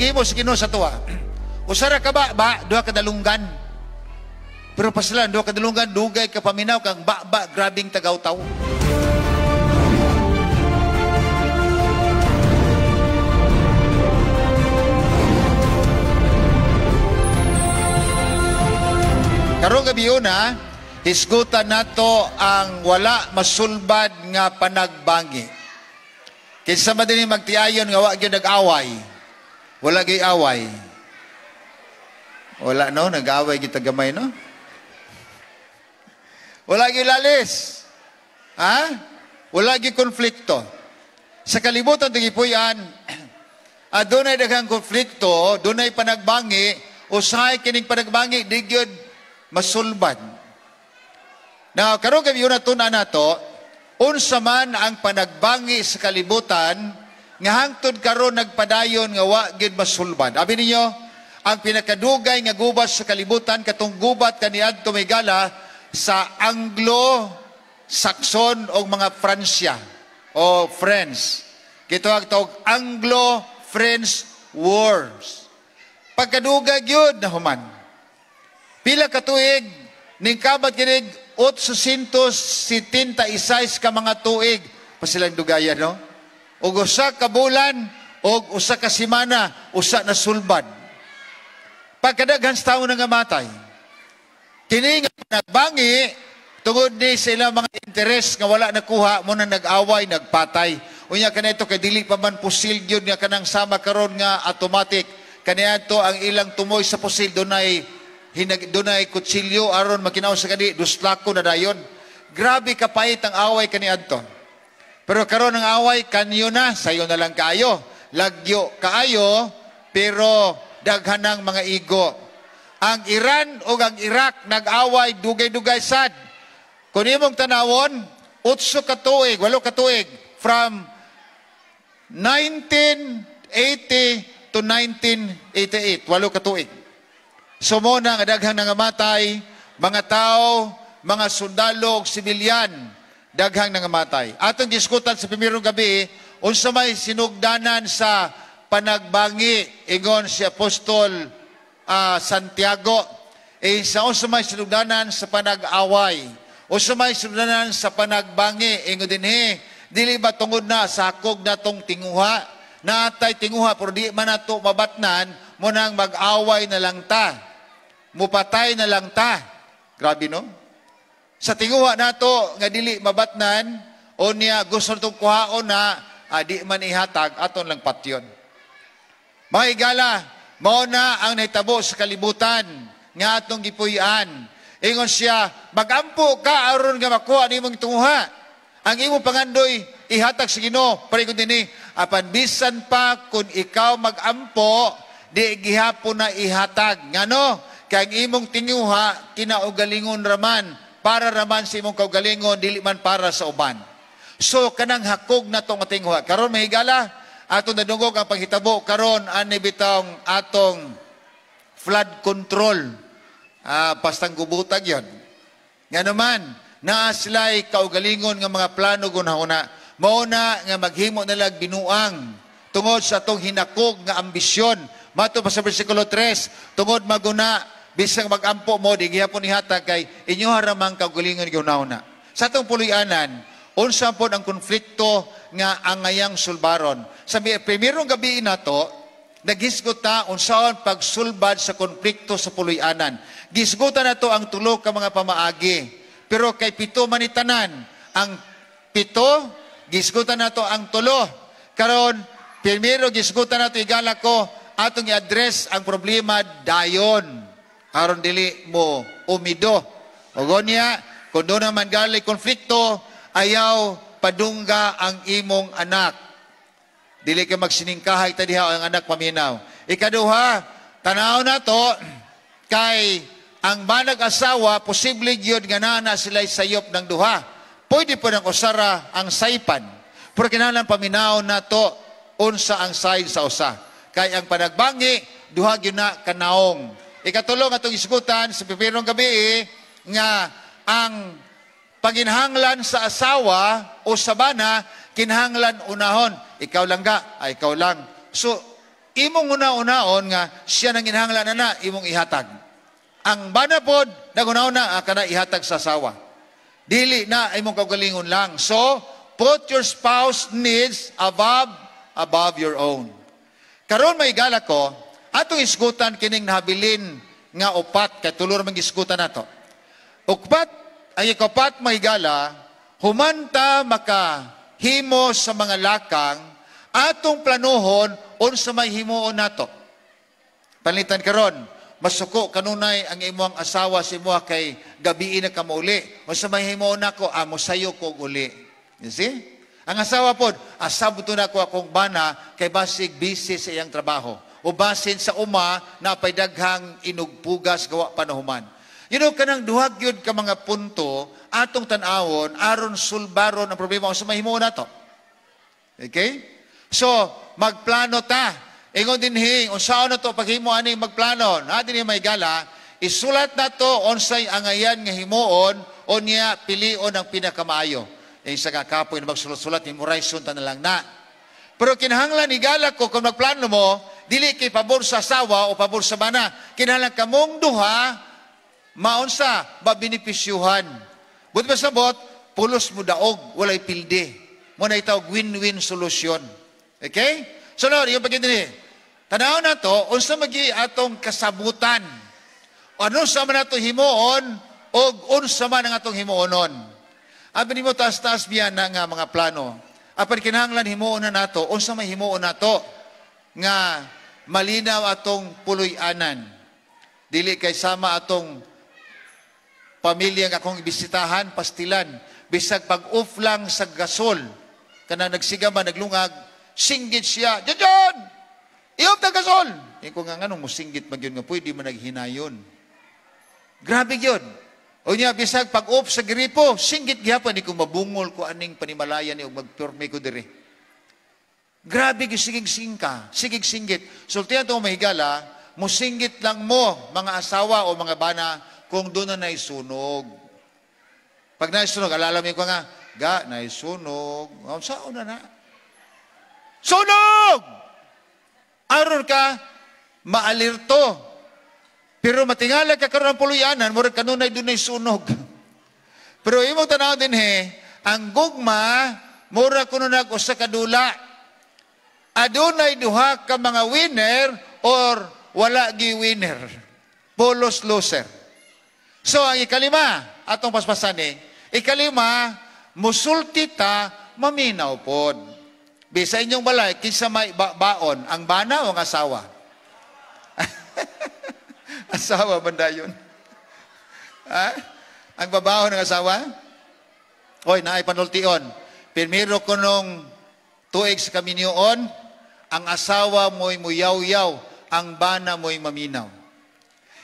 gihimo sa Ginoo sa tuwa. Usara ka ba duha ka dalunggan. Pero paslan duha ka dalunggan dugay ka paminaw kang grabing tagaw-taw. Karong gabi una, hisgutan nato ang wala masulbad nga panagbangi. Kinsa man dinhi magtiayon nga wa gyud nag-away. Wala gyud away. Wala no, nag-away kita gamay no. Wala gyud lalis. Ha? Wala gyud konflikto. Sa kalibutan tigipuy-an, adunay daghang konflikto, dunay panagbangi, usahay kining panagbangi di gyud masulbad. Now, karong gabi na tuna nato, unsa man ang panagbangi sa kalibutan, nga hangtod karon nagpadayon nga wa gid masulbad. Abi ninyo, ang pinakadugay nga gubat sa kalibutan, katong gubat kaniadto may gala sa Anglo-Saxon o mga Fransya o French. Kito ang tawag Anglo-French Wars. Pagkadugay yun na human. Pila katuig, ning kabat kinig 876 ka mga tuig pa silang dugayan, no? Og usa ka bulan, og usa ka semana, usa na sulbad. Pagkadaghang tawo nga matay. Kini nga nagbangi, tungod ni sa ilang mga interes nga wala nakuha, mo na nag-away, nagpatay. Unya kanito kay dili pa man pusil gyud nga kanang sama karon nga automatic. Kaniadto ang ilang tumoy sa pusil dunay kutsilyo aron makinaw sa kadi duslako na dayon. Grabe kapait ang away kaniadto. Pero karon ang away kanyo na, sayo na lang kaayo. Lagyo kaayo, pero daghanang mga igo. Ang Iran o ang Iraq nag-away dugay-dugay sad. Kung imong tanawon, 8 katuig, 8 katuig from 1980 to 1988, 8 katuig. Sumuna nga daghang nangamatay, mga tao, mga sundalo, sibilyan, daghang nangamatay. Atong diskutan sa pimirong gabi, unsa may sinugdanan sa panagbangi, ingon si Apostol Santiago, sa unsa may sinugdanan sa panag-away, unsa may sinugdanan sa panagbangi, ingon dinhi, dili ba tungod na sa hakog natong tinguha, natay tinguha, pero di man nato mabatnan, mo nang mag-away na lang ta. Mupatay na lang ta. Grabe no? Sa tinguha nato nga dili mabatnan o niya gusto nitong kuhaon na di man ihatag aton lang patyon. Mga igala, mao na ang nahitabo sa kalibutan nga atong gipuy-an. Ingon siya, magampo ka aron nga makuha nimong tinguha. Ang imong pangandoy ihatag sa Ginoo. Paregon dinhi, apan bisan pa kung ikaw magampo, di gihapon na ihatag. Ngano? Kaya ang imong tinguha, kinaugalingon raman, para raman sa imong kaugalingon, dili man para sa uban. So, kanang hakog na itong tinguha. Karon mahigala, atong nadungog ang paghitabo, karon ani bitong atong flood control. Pastang gubutag yon. Nga naman, naa sila'y kaugalingon ng mga plano gunahuna. Mauna nga maghimo nalag binuang, tungod sa itong hinakog nga ambisyon. Mato pa sa versikulo 3, tungod maguna, bisang mag-ampo mo, di gihapon ihatag kay inyo haramang kaugalingon gunahuna. Sa itong pulianan, unsa po ang konflikto nga angayang sulbaron. Sa primerong gabi na to, naghisgot ta unsaon pagsulbad sa konflikto sa pulianan. Gisgutan na to ang tulo ka mga pamaagi. Pero kay pito manitanan, ang pito, gisgutan na to ang tulo. Karon, primero gisgutan na to igala ko, atong i-address ang problema dayon. Aron dili mo umido. Ogon niya, kung doon naman gali konflikto, ayaw padungga ang imong anak. Dili ka magsiningkahay tadiha ang anak paminaw. Ikaduha, tanaw na to, kay ang banag asawa, posible gyud nga na sila'y sayop ng duha. Pwede po ng usara ang saypan. Pero kinahanglan paminaw na to, unsa ang side sa usa. Kay ang panagbangi, duha gyud na kanaong. Ikatulong atong isgutan sa pipirong gabi nga ang paginhanglan sa asawa o sa bana, kinhanglan unahon. Ikaw lang ga, ikaw lang. So, imong una-unaon nga siya nang inhanglan na imong ihatag. Ang bana pod naguna-una kana ihatag sa asawa. Dili na imong kaugalingon lang. So, put your spouse needs above your own. Karon may gala ko, atong isgutan kining nahabilin nga upat kay tulo ra man isgutan nato. Upat ang ikapat may gala, humanta makahimo sa mga lakang atong planuhon unsa may himuon nato. Palitan karon, masuko kanunay ang imong asawa si mo kay gabi na ka mauli. Unsa may himuon nako, amo sayo ko uli. You see? Ang asawa pod, asabto na ko akong bana kay basig busy sa iyang trabaho. O basin sa uma na pay daghang inugpugas gawa panahuman. You know, kanang duhag yun ka mga punto atong tan-awon aron sulbaron ang problema unsa may himuon nato. Okay? So, magplano ta. Ingon dinhi, unsaon na to paghimo aning magplano. Na dinhi may gala, isulat na to unsay angayan nga himuon o niya pilion ang pinakamaayo. Sa kakapoy na magsulat-sulat, memorize ta na lang na. Pero kinahanglan ni gala ko kung magplano mo, dili kay pabor sa asawa o pabor sa bana. Kinahanglan kamong duha, maunsa, babinipisyuhan. Buti ba sabot, pulos mo daog, walay pilde. Muna itawag win-win solution. Okay? So, Lord, yung pagkita ni, tanaw na to, unsa magi atong kasabutan. Ano sa man nato himuon, o unsa man ang atong himuonon. Abi nimo taas-taas biyan na nga mga plano. Apan kinahanglan himuon na nato, unsa may himuon nato, nga malinaw atong puloy-anan. Dili kay sama atong pamilya nga akong ibisitahan, pastilan, bisag pag-off lang sa gasol, kana nagsigama, naglungag, singgit siya, John! Iyop na gasol! Iko nga nga nung musinggit mag yun nga, pwede man naghinayon. Grabe yun. O niya, bisag pag-off sa gripo, singgit gihapon, ni kung mabungol ko aning panimalayan ni o magpurme ko diri. Grabe yung sigig-singka, sigig-singgit. Sultihan ito mahigala, musinggit lang mo, mga asawa o mga bana, kung doon na naisunog. Pag naisunog, alalamin ko nga, naisunog. Saan na? Sunog! Aron ka, maalirto. Pero matingala ka karoon ng puluyanan, murag kanunay doon na sunog. Pero imong tanaw din ang gugma, murag kuno nag-usa kadula. Adunay duha ka mga winner or wala gi winner. Polos loser. So ang ikalima, atong paspasan ikalima, musulti ta, maminaw pod. Bisa inyong balay, kinsa may baon, ang bana o ang asawa? Asawa banda yun. Ha? Ang babaho ng asawa? Hoy, naay panultion. Primero ko nung tuig sa kaminyoon, ang asawa mo'y muyaw-yaw, ang bana mo'y maminaw.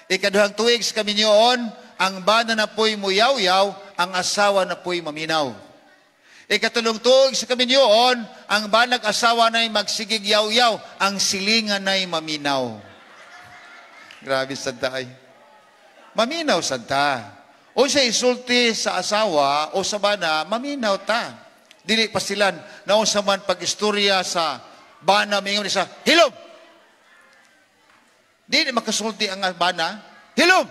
Ikaduhang tuig sa kaminyoon, ang bana na po'y muyaw-yaw, ang asawa na po'y maminaw. Ikatulong tuig sa kaminyoon, ang banag asawa na'y magsigig yaw-yaw, ang silingan na'y maminaw. Grabe sadta ay. Maminaw sadta. O siya isulti sa asawa o sa bana, maminaw ta. Dili pasilan na sa man pag-istorya sa bana, mingon isa, hilom! Di makasulti ang bana, hilom!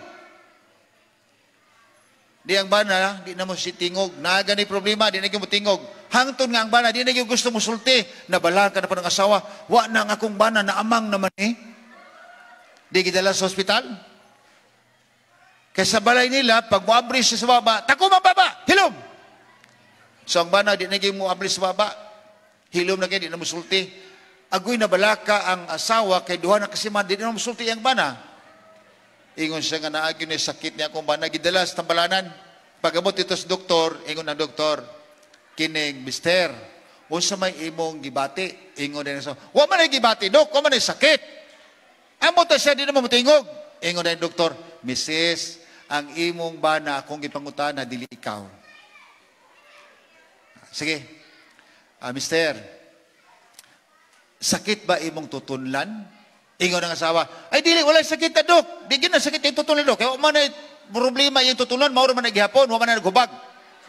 Di ang bana, di na mo si tingog. Nagani problema, di na mo tingog. Hangtod nga ang bana, di na gusto mo sulti. Nabalaan ka na pa ng asawa, wa na nga akong bana, naamang naman Di gidala sa ospital. Kaya sa balay nila, pag muabris sa baba, takumang baba, hilom! So ang bana, di na mo abris sa baba, hilom na kayo, di na musulti. Agoy na balaka ang asawa, kay duha na kasi man, di na musulti ang bana. Ingon siya nga naagyo ni sakit niya akong bana, gidala sa tambalanan. Pagabot ito sa doktor, ingon na doktor, kining, mister, unsa may imong gibati? Ingon na sa, wa man ay gibati, dok, wa man ay sakit. Amo ta siya, di naman matingog. Ingon na yung doktor, Mrs., ang imong bana akong ipangutana, dili ikaw. Sige. Mister, sakit ba imong tutunlan? Ingon ng asawa, ay dili, wala sakit na dok. Di na sakit yung tutunlan dok. Kaya man ay problema yung tutunlan, mauro man ay gihapon, wala man ay naghubag.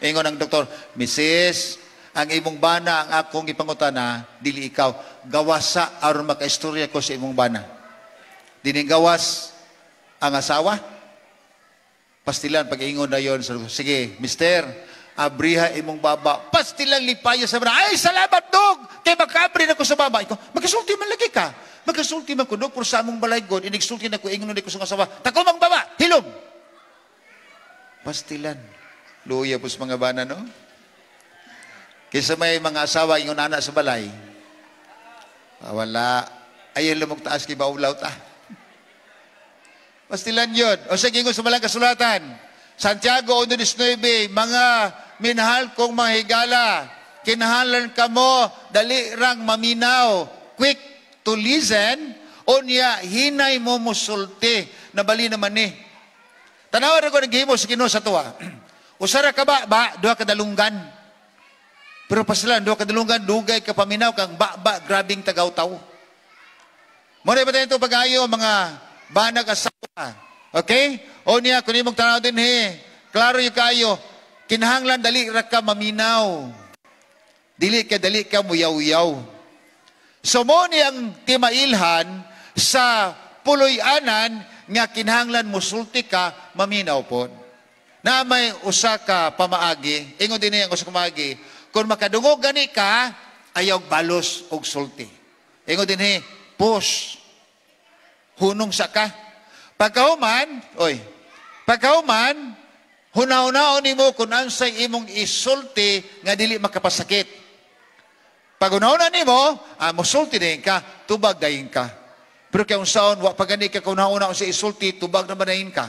Ingon ng doktor, Mrs., ang imong bana ang akong ipangutana, dili ikaw. Gawasa aron makaistorya ko sa imong bana. Dining gawas ang asawa. Pastilan pag-ingon na yon. Sige, mister, abriha imong baba. Pastilang lipayo sa bana. Ay, salamat dog! Kaya makaabri na ko sa baba. Ikaw, magkasulti man lagi ka. Magkasulti man ko, dog, por sa among balay god. Inigsulti na ko, ingon na ko sa asawa. Takumang baba, hilom! Pastilan. Luya po sa mga bana, no? Kaysa may mga asawa yung anak sa balay, wala. Ayaw lumog taas kay baulaw ta. Pastilan yun. O sige, sa malang kasulatan. Santiago 1:19, mga minahal kong mga higala, kinahalan ka mo, dali rang maminaw, quick to listen, o niya, hinay mo musulti, nabali naman ni. Tanawa na ko naghimo sa Ginoo sa tuwa. Usara ka ba? Duha ka dalunggan. Pero pasilan, doon kadulungan, dugay ka paminaw, kang grabing tagaw-taw. Muna ba tayo ito pag-ayo, mga banag asawa? Okay? O niya, kung imong tanaw din, klaro yung kayo, kinahanglan, dali ra ka maminaw. Dali ka muyaw-yaw. So, mo niyang timailhan sa puloy-anan, nga kinahanglan musulti ka, maminaw po. Na may usa ka pamaagi, ingon din niya ang usa ka pamaagi, kung makadungog gani ka, ayaw balos og sulti. Ingon din push. Hunong sa ka. Pagkahuman, hunaw-hunaon nimo kung ansay imong isulti nga dili makapasakit. Pag hunaw-hunaon nimo, musulti din ka, tubag dahin ka. Pero kaya unsaon, wa pagani ka kung hunaw-hunaon sa isulti, tubag naman dahin ka.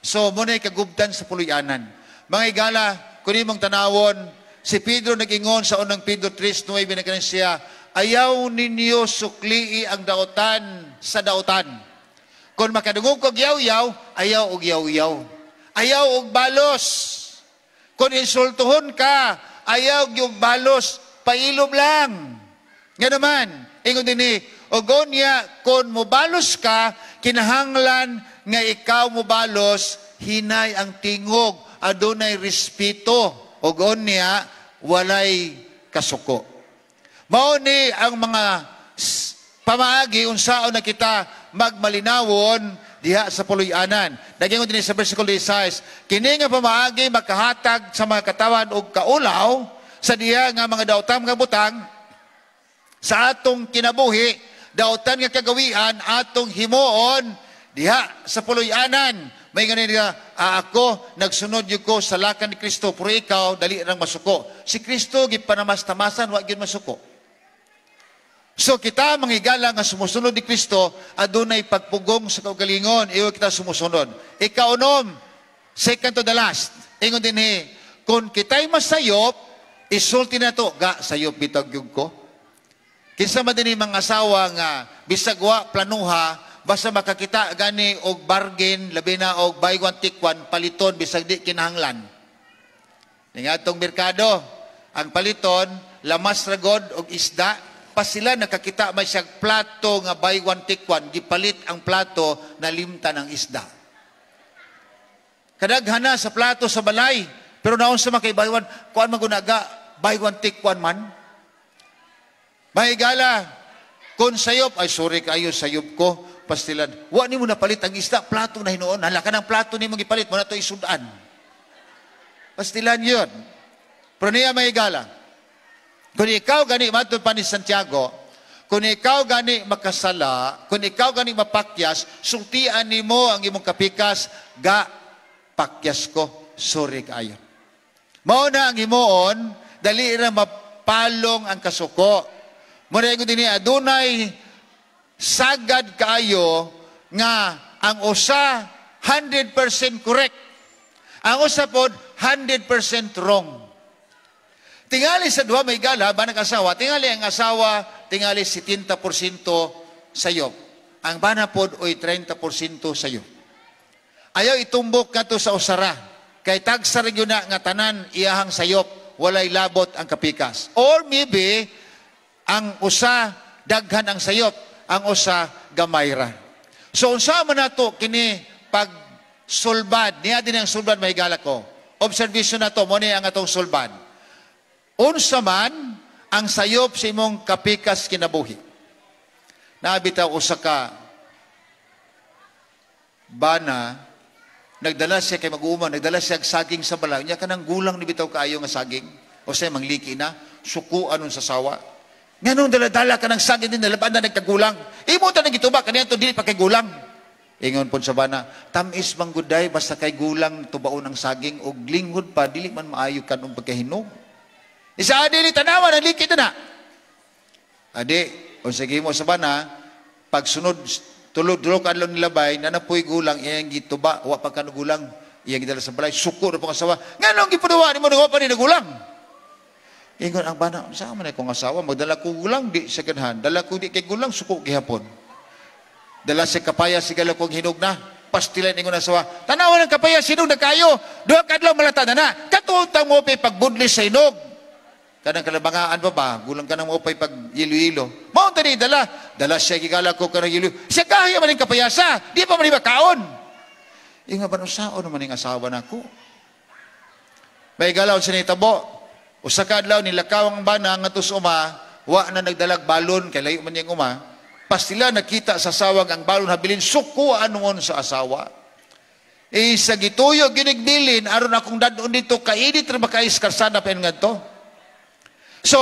So, muna kagubtan sa puloy-anan. Mga igala, kung imong tanawon, si Pedro nag-ingon sa unang Pedro 3:9 na kanin siya, ayaw ninyo suklii ang dautan sa dautan. Kung makadungog kog yaw-yaw, ayaw og yaw-yaw. Ayaw og balos. Kung insultuhon ka, ayaw og balos, pailom lang. Nga naman, ingon din ogonya, kung mubalos ka, kinahanglan nga ikaw mubalos, hinay ang tingog, adunay respeto. Ogon niya, walay kasuko. Mao ni ang mga pamaagi, unsaon na kita magmalinawon diha sa puloy-anan. Nagingon din sa versikulo 16, kini nga pamaagi makahatag sa mga katawan og kaulaw, sa diha nga mga dautan nga butang, sa atong kinabuhi, dautan nga kagawian, atong himuon, diha sa puloy-anan. May ganin nga, ako, nagsunod yung ko sa lakan ni Kristo, pero ikaw, dali rang masuko. Si Kristo, gipanamas-tamasan, wag yun masuko. So, kita, manghigala nga sumusunod ni Kristo, adunay pagpugong sa kaugalingon, iyo kita sumusunod. Ikaunom, second to the last, ingon din kung kita'y masayop, isulti na to, sayop bitag yung ko. Kinsa man din mga asawa nga, bisagwa, planuha, basta makakita gani og bargain, labi na og buy one take one, paliton bisag di kinahanglan. Ning atong merkado, ang paliton lamas ra god og isda, pa sila nakakita may siyang plato nga buy one take one, gipalit ang plato na limtan ng isda. Kadaghana sa plato sa balay, pero naon sa makay buy one, kuan magunaga buy one take one man. Mahigala, kung sayop, ay sorry kayo, sayop ko, pastilan. Wa ni mo napalit ang isda, plato na hinuon. Hala ka ng plato ni mong ipalit mo na ito isudan. Pastilan yun. Pero niya may igala. Kung ikaw gani, matod pa ni Santiago, kung ikaw gani makasala, kung ikaw gani mapakyas, sultian ni mo ang imong kapikas, pakyas ko, sorry kayo. Mauna ang himuon, dali ra mapalong ang kasuko. Muna yung din adunay, sagad kayo nga ang usa 100% correct. Ang usa pod 100% wrong. Tingali sa duha may gala, banag asawa, tingali ang asawa, tingali 70% sayop. Ang bana pod oy 30% sayop. Ayaw itumbok kato sa usara. Kay tagsa rin yun na nga tanan iyahang sayop, walay labot ang kapikas. Or maybe, ang usa daghan ang sayop, ang usa gamay ra. So unsa man nato kini pag sulbad, niya din ang sulbad mahigala ko. Observation na to, mo ni ang atong sulbad. unsa man ang sayop sa imong kapikas kinabuhi. Nabitaw usa ka bana, nagdala siya kay mag-uuma, nagdala siya saging sa balay. Nya kanang gulang ni bitaw kaayo nga saging. O siya mangliki na, sukuan nun sa sawa. Nganong dala-dala ka ng saging din, nalaban na nagkagulang. Imo ta nang gituba, kaniya to dili pa kay gulang. Ingon po sa bana, tamis mangguday, basta kay gulang tubaon ang saging, o linghod pa, dili man maayo ka nung pagkahinog. Isa adili tanawa, nalikit na. Adi, o sige mo sa bana, pagsunod, tulog ka lang nilabay, nanapoy gulang, iyang gituba, wa pa ka gulang, iyang gidala sa balay, suko na pong asawa. Nga nung gipunawa, ni mo nagawa pa ni nagulang. Ingon ang bana, saan man akong asawa, magdala ko gulang, di sa ganhan, dala ko di kay gulang, suko gihapon. Dala si kapaya, sigala kong hinog na, pastilan ingon asawa, tanawa ng kapaya, sinog na kayo, doon kadlaw malata na, katuntang mo pa pagbudlis sa hinog. Kanang kalabangaan ba, gulang ka ng upay pag ilo-ilo. Maunta ni dala siya gigala ko ka ng ilo. Siya kahaya man yung kapayasa, di pa man yung kaon. Inga ba nung sao naman yung asawa na ko? May galaw siya ni tabo. Usa ka adlaw nilakaw ang bana nga tus uma, wa na nagdalag balon, kay layo man yung uma. Pas sila nakita sa sawag ang balon habilin, suko anuon sa asawa. Sa gituyo, ginigbilin, aron akong dadon dito, kainit rin makais karsada pa yun nga to. So,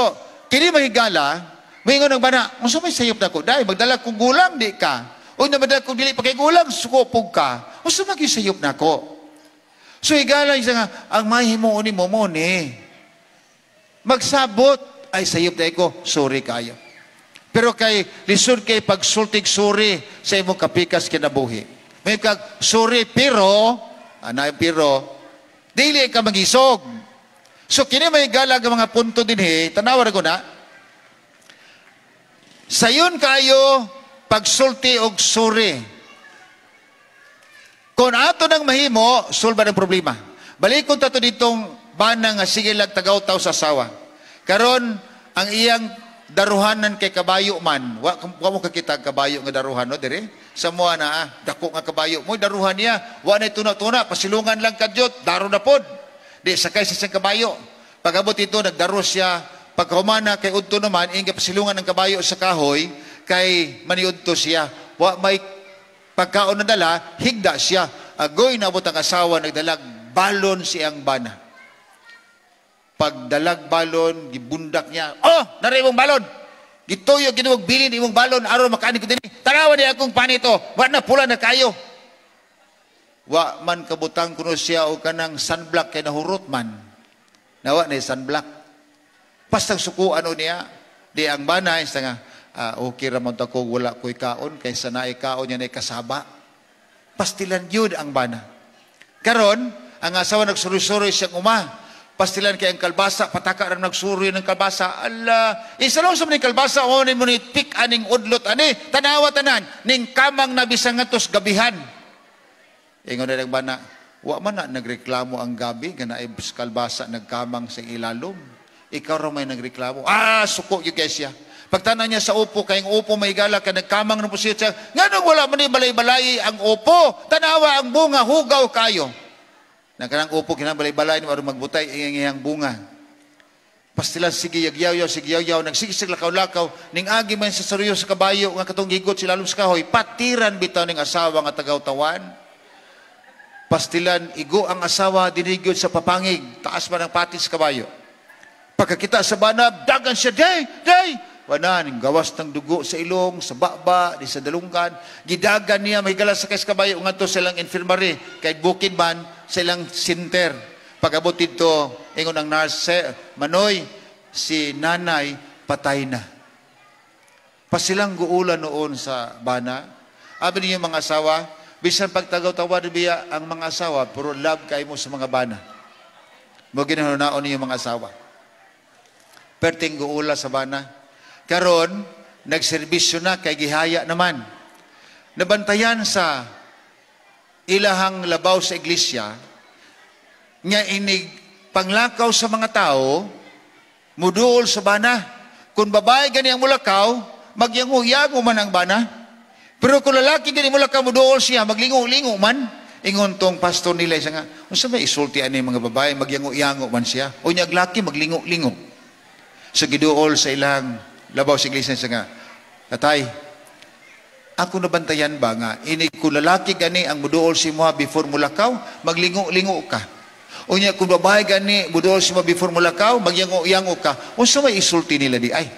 kini mahigala, maingon ng bana, unsa may sayop na ko? Dahil magdala kong gulang, di ka. O na madala kong dili pa kay gulang, sukopog ka. Unsa may sayop na ko? So, higala isa nga, ang mahimo ni mo ni. Magsabot, ay sayop na ko, sorry kayo. Pero kay, lisod kay pagsultig sorry sa imong kapikas kinabuhi. May kag, sorry, pero, dili ka magisog. So, kini may galag ang mga punto din tanawa ko na, sayon kayo pagsulti og suri. Kung ato nang mahimo, sulba ng problema. Balikon tato ditong bana nga sige lang tagaw-taw sa asawa. Karon ang iyang daruhanan kay kabayo man, wa mo kakita kabayo nga daruhan no dire. Sa mo na dako nga kabayo mo daruhan niya, wa na tuna-tuna, pasilungan lang kadyot, daro na pod. Di sakay sa siyang kabayo. Pag-abot ito, nagdaro siya. Pagkahumana kay udto naman, inga pasilungan ng kabayo sa kahoy, kay maniudto siya. Wa may pagkaon na dala, higda siya. Agoy nabot ang asawa, nagdalag balon siyang bana. Pagdalag balon, gibundak niya, oh, naray mong balon. Gituyo, ginuwag bilin imong balon, aron makaani ko din. Tarawa niya akong panito, wa na pula na kayo. Wa man kabutang kuno siya o kanang sunblock kay nahurot man. Nawa na sunblock. Pastang sukuan o niya. Di ang bana, isa nga, okay ramon ko, wala ko'y kaon, kaysa na kaon niya na kasaba. Pastilan yun ang bana. Karon, ang asawa nagsuri-suri siyang uma. Pastilan kay ang kalbasa, pataka rin nagsuri ng kalbasa. Ala, isa lang sa mga kalbasa, o ni mo ni tik aning udlot, ani, tanawa tanan, ning kamang nabisang ngatos gabihan. Ingon na nagbana, wa man na nagreklamo ang gabi, nga naay kalbasa nagkamang sa ilalom. Ikaw raw may nagreklamo. Suko yung guys siya. Pagtanan niya sa upo, kayong upo may gala, ka nagkamang ng pusit siya, nga nung wala man balay-balay ang upo, tanawa ang bunga, hugaw kayo. Nagkanang upo, kinabalay-balay, marong magbutay, iyang bunga. Pastilan, sige yagyaw, nagsigisig lakaw-lakaw, ning agi man sa saruyo sa kabayo, nga katong gigot sila sa kahoy, patiran bitaw ning asawa nga tagaw-tawan. Pastilan, igo ang asawa, dinigod sa papangig, taas man ang patis kabayo. Pagkakita sa banab, dagan siya, day! Wala, gawas ng dugo sa ilong, sa baba, di sa dalunggan. Gidagan niya, may galas sa kabayo, nga to silang infirmary, kahit bukid man, silang sinter. Pag-abot dito, ingon ang nurse, Manoy, si nanay, patay na. Pasilang guulan noon sa bana. Abi niyo mga asawa, bisan pagtagaw-tawad biya ang mga asawa, puro love kayo mo sa mga bana. Mo ginahunaon niyo mga asawa. Perting guula sa bana. Karon, nagserbisyo na kay gihaya naman. Nabantayan sa ilahang labaw sa iglesia, nga inig panglakaw sa mga tao, muduol sa bana. Kung babae gani ang mulakaw, magyango-yango man ang bana. Pero kung lalaki gani mulakaw, muduol siya, maglingo-lingo man. Ingon tong pastor nila, isa nga, unsa may isultian ni mga babae, magyango-yango man siya. O niyag laki, maglingo-lingo. So giduol sa ilang labaw sa iglesia siya nga, Tatay, ako nabantayan ba nga, ini kung lalaki gani ang muduol si mo before mulakaw, maglingo-lingo ka. O niya, kung babae gani, muduol si mo before mulakaw, magyango-yango ka. O sa may isulti nila di, ay,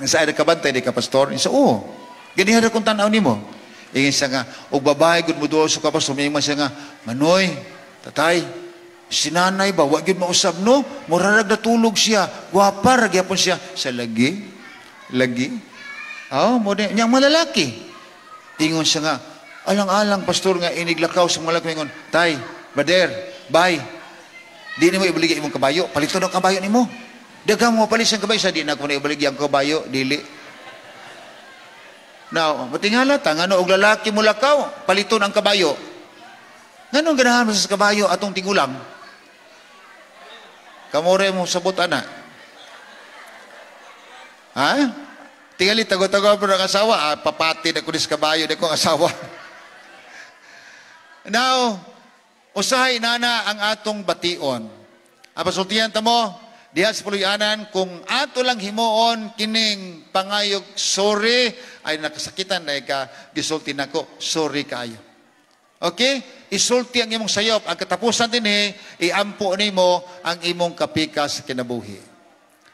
sa ay nakabantay di ka, pastor? Isa, oo, ganihan na kung tanaw ni mo. Ingin siya nga, o babae, good muduol sa ka, pastor, may siya nga, Manoy, Tatay, sinanay ba, wag yun mausap no? Murarag na tulog siya, gwapa, ragyapon siya, sa lagi, oh, mo din, niyang malalaki. Ingon siya nga, alang-alang, pastor nga, iniglakaw sa mga lakwingon, Tay, brother, bye, di ni mo ibaligay imong kabayo, palito ng kabayo ni mo. Dagang mo palis ang kabayo, sa di na ko na ibaligay ang kabayo, dili. Now, matingala ta, ngano og lalaki mo lakaw, palito ang kabayo. Ngano ganahan mo sa kabayo atong tingulang? Kamore mo sabot ana. Ha? Tingali, tago-tago po ng asawa. Papati na kunis kabayo na kong asawa. Now, usahay nana ang atong bation. Apasultihan ta mo, diha sa puloy-anan, kung ato lang himuon kining pangayog, sorry, ay nakasakitan na ka, gisulti na ko, sorry kayo. Okay? Isulti ang imong sayop. Ang katapusan din iampo nimo ang imong kapikas kinabuhi.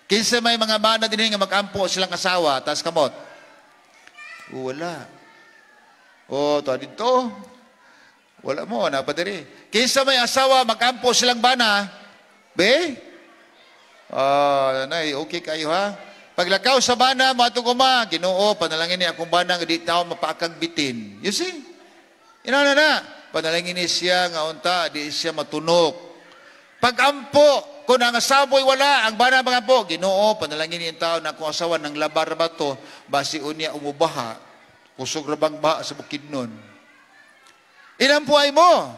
Kinsa may mga bana din nga mag-ampo silang asawa, tas kamot. Wala. O, to dito. Wala mo, napadiri. Kinsa may asawa, mag-ampo silang bana, be? Nanay, okay kayo ha? Paglakaw sa bana, matong kuma, Ginoo, panalangin niya akong bana, di tao mapakagbitin. You see? Inana na, panalangin niya siya, nga unta, di siya matunog. Pag-ampo, kung ang asaboy wala, ang bana mga po, Ginoo, panalangin niya tao na kung asawa ng labar ba to, basi unya umubaha, kusog rabang baha sa bukid nun. Inampuay mo.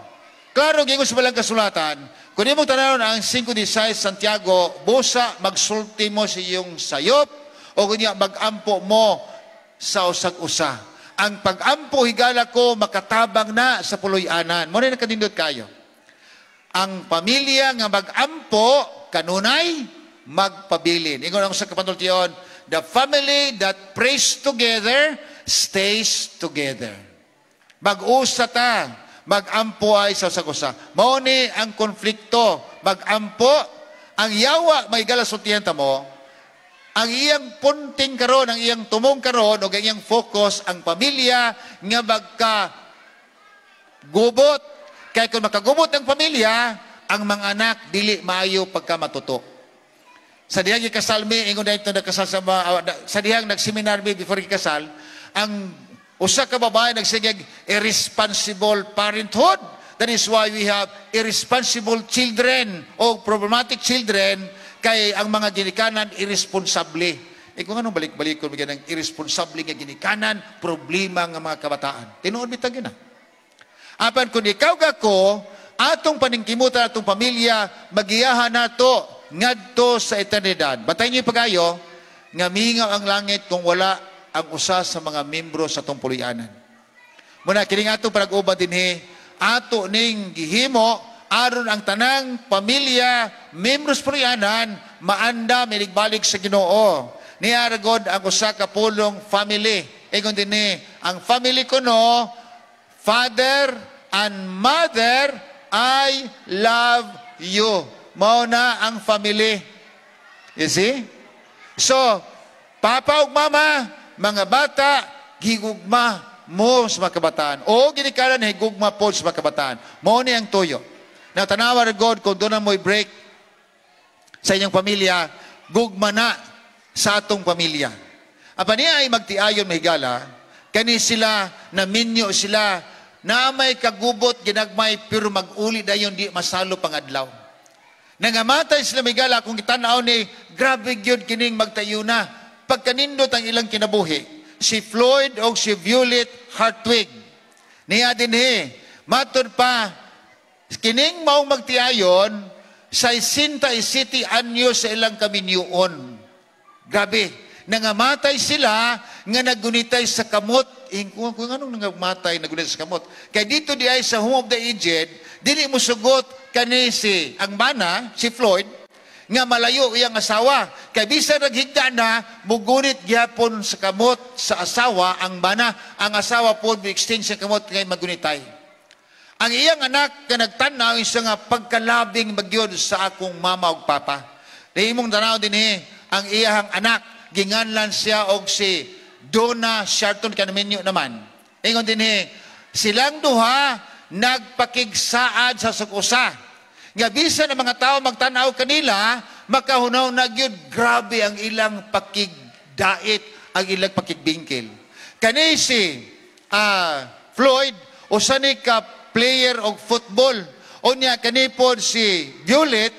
Klaro, gingon sa balang kasulatan, kung di mo tanawin ang 5:16 Santiago, busa magsulti mo sa iyong sayop, o kunya mag-ampo mo sa usag-usa. Ang pag-ampo higala ko makatabang na sa puloy-anan. Muna nakadindot kayo. Ang pamilya nga mag-ampo kanunay magpabilin. Ingon ako sa kapantultiyon, the family that prays together stays together. Mag-usa ta, mag-ampo ay sa usag-usa. Mao ni ang konflikto, mag-ampo, ang yawa may galasultihan ta mo. Ang iyang punting karon, ang iyang tumong karon, o ang iyang focus, ang pamilya nga magka gubot. Kaya kung makagubot ang pamilya, ang mga anak, dili maayo pagka matuto. Sa dihang ikasal mi, ingon na ito nagkasal sa dihang nagseminar mi before ikasal, ang usa ka babae nagsigig irresponsible parenthood. That is why we have irresponsible children o problematic children. Kay ang mga ginikanan, irresponsable. Kung anong balik-balik ko, ng irresponsable nga ginikanan, problema ng mga kabataan. Tinuod bitag yun na. Apan kung ikaw gako, atong paningkimutan, atong pamilya, magiyahan nato ngadto sa eternidad. Batay niyo pagayo, nga mingaw ang langit kung wala ang usa sa mga membro sa atong puloy-anan. Muna, kining atong panag-uban din ato ning gihimo, aron ang tanang pamilya, membros puloy-anan, maanda, minigbalik sa Ginoo. Niaragod ang usa ka pulong family. Ingon din ang family ko no, father and mother, I love you. Mao na ang family. You see? So, papa ug mama, mga bata, gigugma mo sa mga kabataan. O ginikanan, higugma po sa mga kabataan. Mao ni ang tuyo. Now, tanawa rin God, kung doon na mo'y break sa inyong pamilya, gugma na sa atong pamilya. Apa niya ay magtiayon mahigala, kani sila, na minyo sila, na may kagubot, ginagmay, pero mag-uli na yun, di masalo pangadlaw. Nangamatay sila mahigala, kung kitanaw ni, grabe yun kining magtayo na. Pagkanindot ang ilang kinabuhi, si Floyd o si Violet Hartwig, niya din matod pa, kining maong magtiayon sa 60 anyo sa ilang kaminyuon. Grabe. Nangamatay sila nga nagunitay sa kamot. Kung anong nangamatay nagunitay sa kamot. Kaya dito di ay sa Home of the Aged, dili mo sugot kani ang bana, si Floyd, nga malayo iyang asawa. Kay bisan naghigda na, mugunit gyapon sa kamot sa asawa ang bana. Ang asawa po mi-extend sa kamot kay magunitay. Ang iyang anak nga nagtanaw isa nga pagkalabing magyod sa akong mama ug papa. Nahimong tanaw din ang iyang anak ginganlan siya og si Donna Sharton Canaminyo naman. Ingon din silang duha nagpakigsaad sa sukusa. Nga bisan ang mga tao magtanaw kanila, makahunaw na gyud grabe ang ilang pakigdait, ang ilang pakigbingkil. Kani si Floyd, usa ni ka player of football. O niya, kani po si Violet,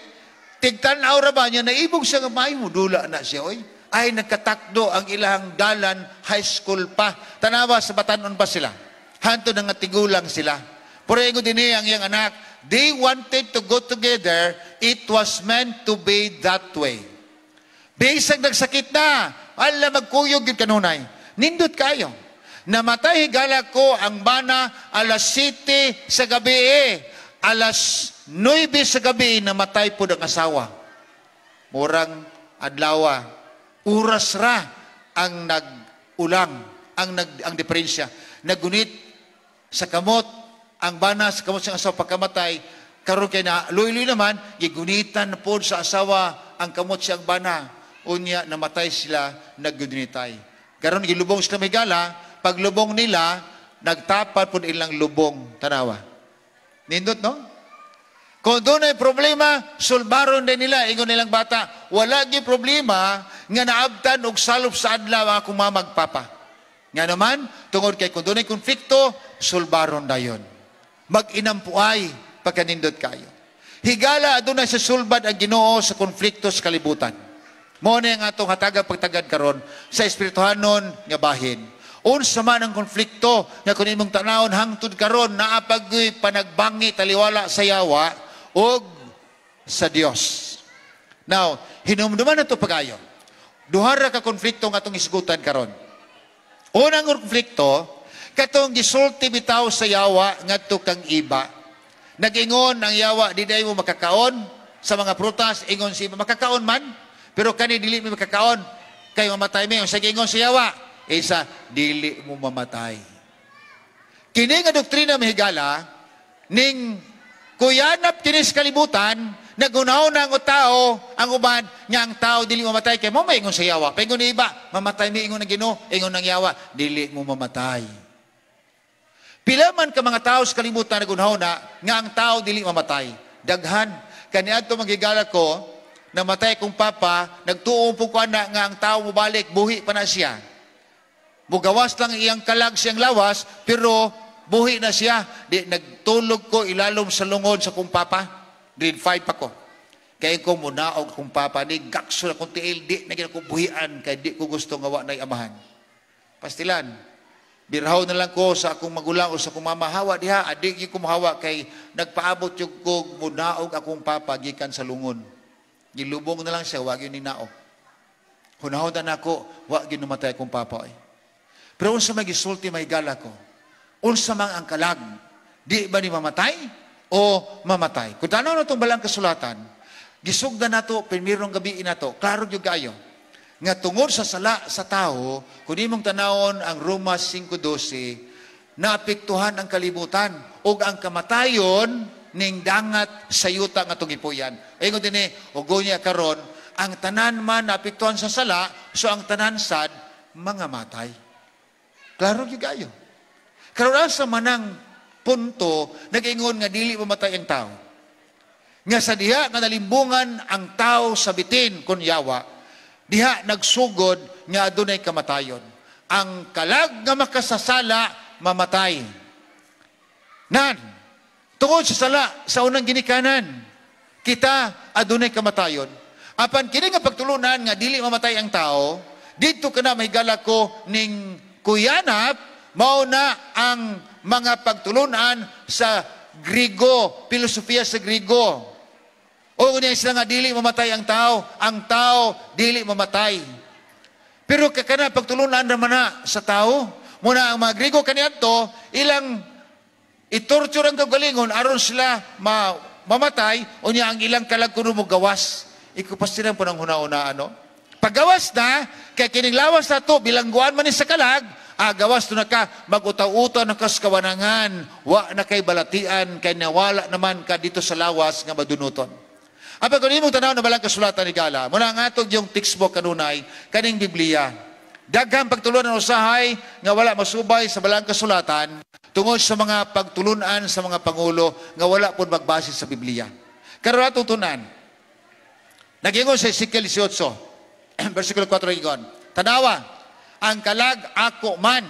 tigtanaw ra ba niya, naibog siya nga may mudula na siya, oy. Ay nagkatakdo ang ilang dalan, high school pa. Tanawa sa Batanon pa sila. Hanto na nga tigulang sila. Pero ingo din ang iyang anak, they wanted to go together. It was meant to be that way. Bisag nagsakit na, ala magkuyog yun kanunay. Nindot kayo. Namatay higala ko ang bana alas 7 sa gabi. Alas 9 sa gabi, namatay po ng asawa. Murang adlawa. Uras ra ang nag-ulang, ang diferensya. Nagunit sa kamot, ang bana sa kamot sa asawa pagkamatay, karon kay na luy-luy naman, gigunitan po sa asawa ang kamot siyang bana. Unya, namatay sila, naggunitay. Karon gilubong sila may gala, paglubong nila, nagtapan po ilang lubong. Tanawa. Nindot, no? Kung doon ay problema, sulbaron din nila. Ingon nilang bata, wala gi problema nga naabtan og salop sa adlaw akong mamagpapa. Nga naman, tungod kay kung doon ay konflikto, sulbaron dayon. Mag-inampuay pagkanindot kayo. Higala doon ay sa sulbad ang Ginoo sa konflikto sa kalibutan. Mo na ang atong hataga pagtagad karon sa espirituhanon nga bahin. Unsa man ang konflikto nga kun imong tanawon hangtod karon naa paggoy panagbangi taliwala sa yawa og sa Dios. Now, hinumduman na ito pagayo. Duhara ka konflikto nga itong isgutan karon. Unang konflikto, katong gisulti bitaw sa yawa nga ito kang iba. Nag-ingon ang yawa, di mo makakaon sa mga prutas, ingon si iba, makakaon man, pero kani dili mo makakaon, kay mamatay mo. Sa ingon sa yawa, isa, dili mo mamatay. Kini nga doktrina mahigala, ning kuyanap kinis kalibutan, nagunaw na ang tao, ang uban, nga ang tao dili mamatay, kay mo may ingon sa yawa. Paingon ni iba, mamatay mi ingon ng Ginoo, ingon ng yawa, dili mo mamatay. Pila man ka mga tao sa kalibutan nagunaw na, nga ang tao dili mamatay. Daghan, kaniadto magigala ko, namatay kong papa, nagtuong po ko na nga ang tao mubalik, buhi pa na siya. Mugawas lang iyang kalag siyang lawas, pero buhi na siya. Di, nagtulog ko ilalom sa lungod sa kong papa. Grade 5 pa ko. Kaya ko munaog kong papa. Ni gakso na kong tiil. Di na ko buhian. Kaya di ko gusto ngawa na amahan. Pastilan. Birhaw na lang ko sa akong magulang o sa akong mama. Hawa diha. Adik yung kumahawa. Kay nagpaabot yung ko munaog akong papa. Gikan sa lungod. Gilubong na lang siya. Wag yun ninao. Hunahon na ako. Wag yun namatay akong papa. Pero unsa may gisulti may gala ko. Unsa mang ang kalag, di ba ni mamatay o mamatay? Kung tanaw na itong balang kasulatan, gisugdan na ito, pirmirong gabi na ito, klaro yung gayo, nga tungod sa sala sa tao, kung di mong tanawon ang Roma 5:12, naapektuhan ang kalibutan, o ang kamatayon, ning dangat sa yuta nga itong ipuyan. Ayun din ugo niya karon, ang tanan man naapektuhan sa sala, so ang tanan sad, mga matay. Klaro yung gayo. Karon sa manang punto, nag-ingon nga dili mamatay ang tao. Nga sa diha nga nalimbungan ang tao sa bitin kun yawa, diha nagsugod nga adunay kamatayon. Ang kalag nga makasasala mamatay. Nan, tungod sa sala sa unang ginikanan, kita adunay kamatayon. Apan kini nga pagtulunan nga dili mamatay ang tao, dito kana mahigala ko ning kuyanap mao na ang mga pagtulunan sa Grigo, filosofiya sa Grigo. O niya sila nga dili mamatay ang tao dili mamatay. Pero kakana pagtulunan naman na sa tao, muna ang mga Grigo kaniadto, ilang itorture ang kagalingon aron sila mamatay, o niya ang ilang kalag kuno mo gawas. ikupastilan po ng huna-una, ano? Paggawas na, kay kining lawas na to, bilangguan man ni sa kalag, gawas to na ka, mag-utaw-utaw na kas kawanangan, wa na kay balatian, kay nawala naman ka dito sa lawas nga madunuton. Apag kung imong tanaw na balang kasulatan ni Gala, muna nga atog yung textbook kanunay, kaning Biblia. Daghang pagtulunan ng usahay, nga wala masubay sa balang kasulatan, tungod sa mga pagtulunan sa mga pangulo, nga wala po magbase sa Biblia. Karon atong tunan, nagingon sa Ezekiel 18, versikulo 4 ingon, tanawa, ang kalag ako man.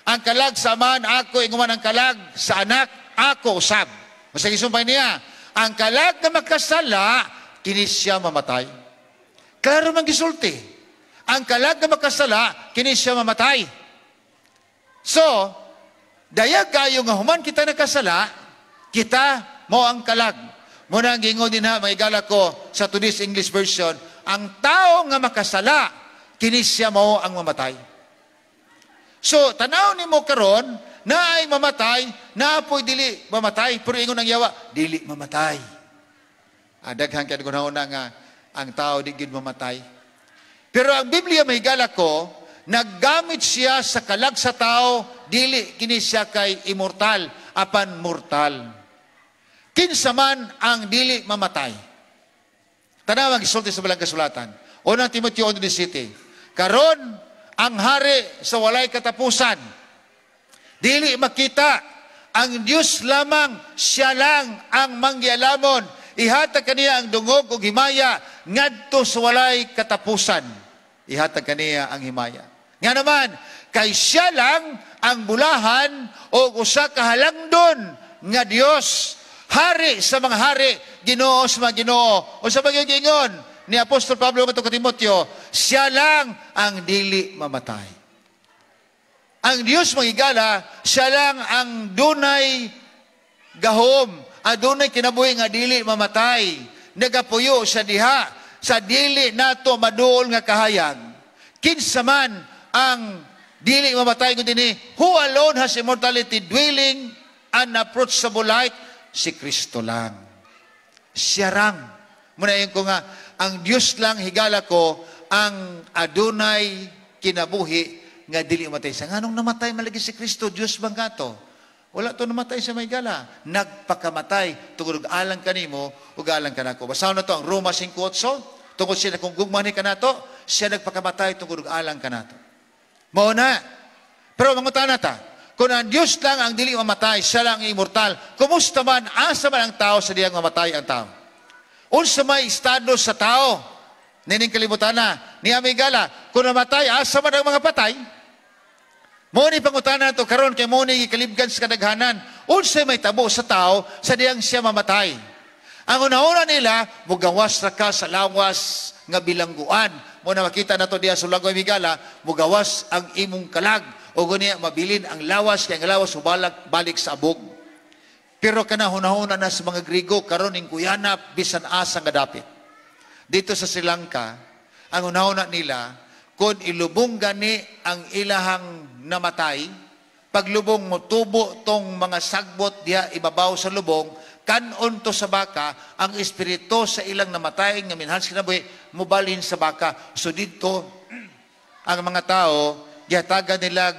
Ang kalag sa man ako, inguman ang kalag sa anak ako usab. Masagi sumpay niya, ang kalag na makasala, kini siya mamatay. Klaro man gisulti. Ang kalag na makasala, kini siya mamatay. So, dayag kayo nga human kita nakasala, kita mo ang kalag. Muna ang gingon din ha, maigala ko sa today's English version, ang tao nga makasala, kini siya mo ang mamatay. So, tanaw ni mo karon na ay mamatay, na apoy dili mamatay, pero ingon ang yawa, dili mamatay. Daghang kaya na nga, ang tao di gid mamatay. Pero ang Biblia mahigala ko, naggamit siya sa kalag sa tao, dili kini siya kay immortal, apan mortal. Kinsa man ang dili mamatay. Tanaw ang gisulti sa balang kasulatan. Unang Timoteo 1:17. Karon ang hari sa walay katapusan. Dili makita ang Dios lamang, siya lang ang manggialamon. Ihatag kaniya ang dungog ug himaya ngadto sa walay katapusan. Ihatag kaniya ang himaya. Nga naman, kay siya lang ang bulahan o usa ka halangdon nga Dios. Hari sa mga hari, Ginoo sa mga Ginoo. O sa pagkikingon ni Apostol Pablo ngadto kay Timoteo, siya lang ang dili mamatay. Ang Dios magigala, siya lang ang dunay gahom, adunay kinabuhi nga dili mamatay. Nagapuyo sa diha, sa dili nato maduol nga kahayag. Kinsa man ang dili mamatay kundi ni who alone has immortality, dwelling unapproachable light, si Kristo lang. Siya lang. Muna yun ko nga, ang Diyos lang higala ko ang adunay kinabuhi nga dili matay. Sa nganong namatay malagi si Kristo, Diyos bang gato? Wala to namatay sa may gala. Nagpakamatay tungod alang kanimo ug alang kanako. Basaw na to ang Roma 5:8. Tungod siya kung gugmani kanato, siya nagpakamatay tungod alang kanato. Mao na. Pero mangutana ta, kung ang Diyos lang ang dili mamatay, siya lang ang immortal, kumusta man, asa man ang tao sa diyang mamatay ang tao? Unsa may estado sa tao? Nining kalibutan na, ni Amigala, kung namatay, asa man ang mga patay? Muni pangutana to karon kay muni ikalibgan sa kadaghanan, unsa may tabo sa tao sa diyang siya mamatay? Ang una-una nila, mugawas ra ka sa lawas nga bilangguan. Muna makita na to diya sa Lagoy Migala, mugawas ang imong kalag. O gunya, mabilin ang lawas, kaya ang lawas balik sa abog. Pero kanahuna-huna na sa mga Grigo, karon ning kuyanap, bisan asa nga dapit. Dito sa Sri Lanka, ang una-huna nila, kung ilubong gani ang ilahang namatay, paglubong mo tubo tong mga sagbot diya ibabaw sa lubong, kanon to sa baka, ang espiritu sa ilang namatay nga minhas kinabuhi, mubalin sa baka. So dito, ang mga tao, gihatagan nila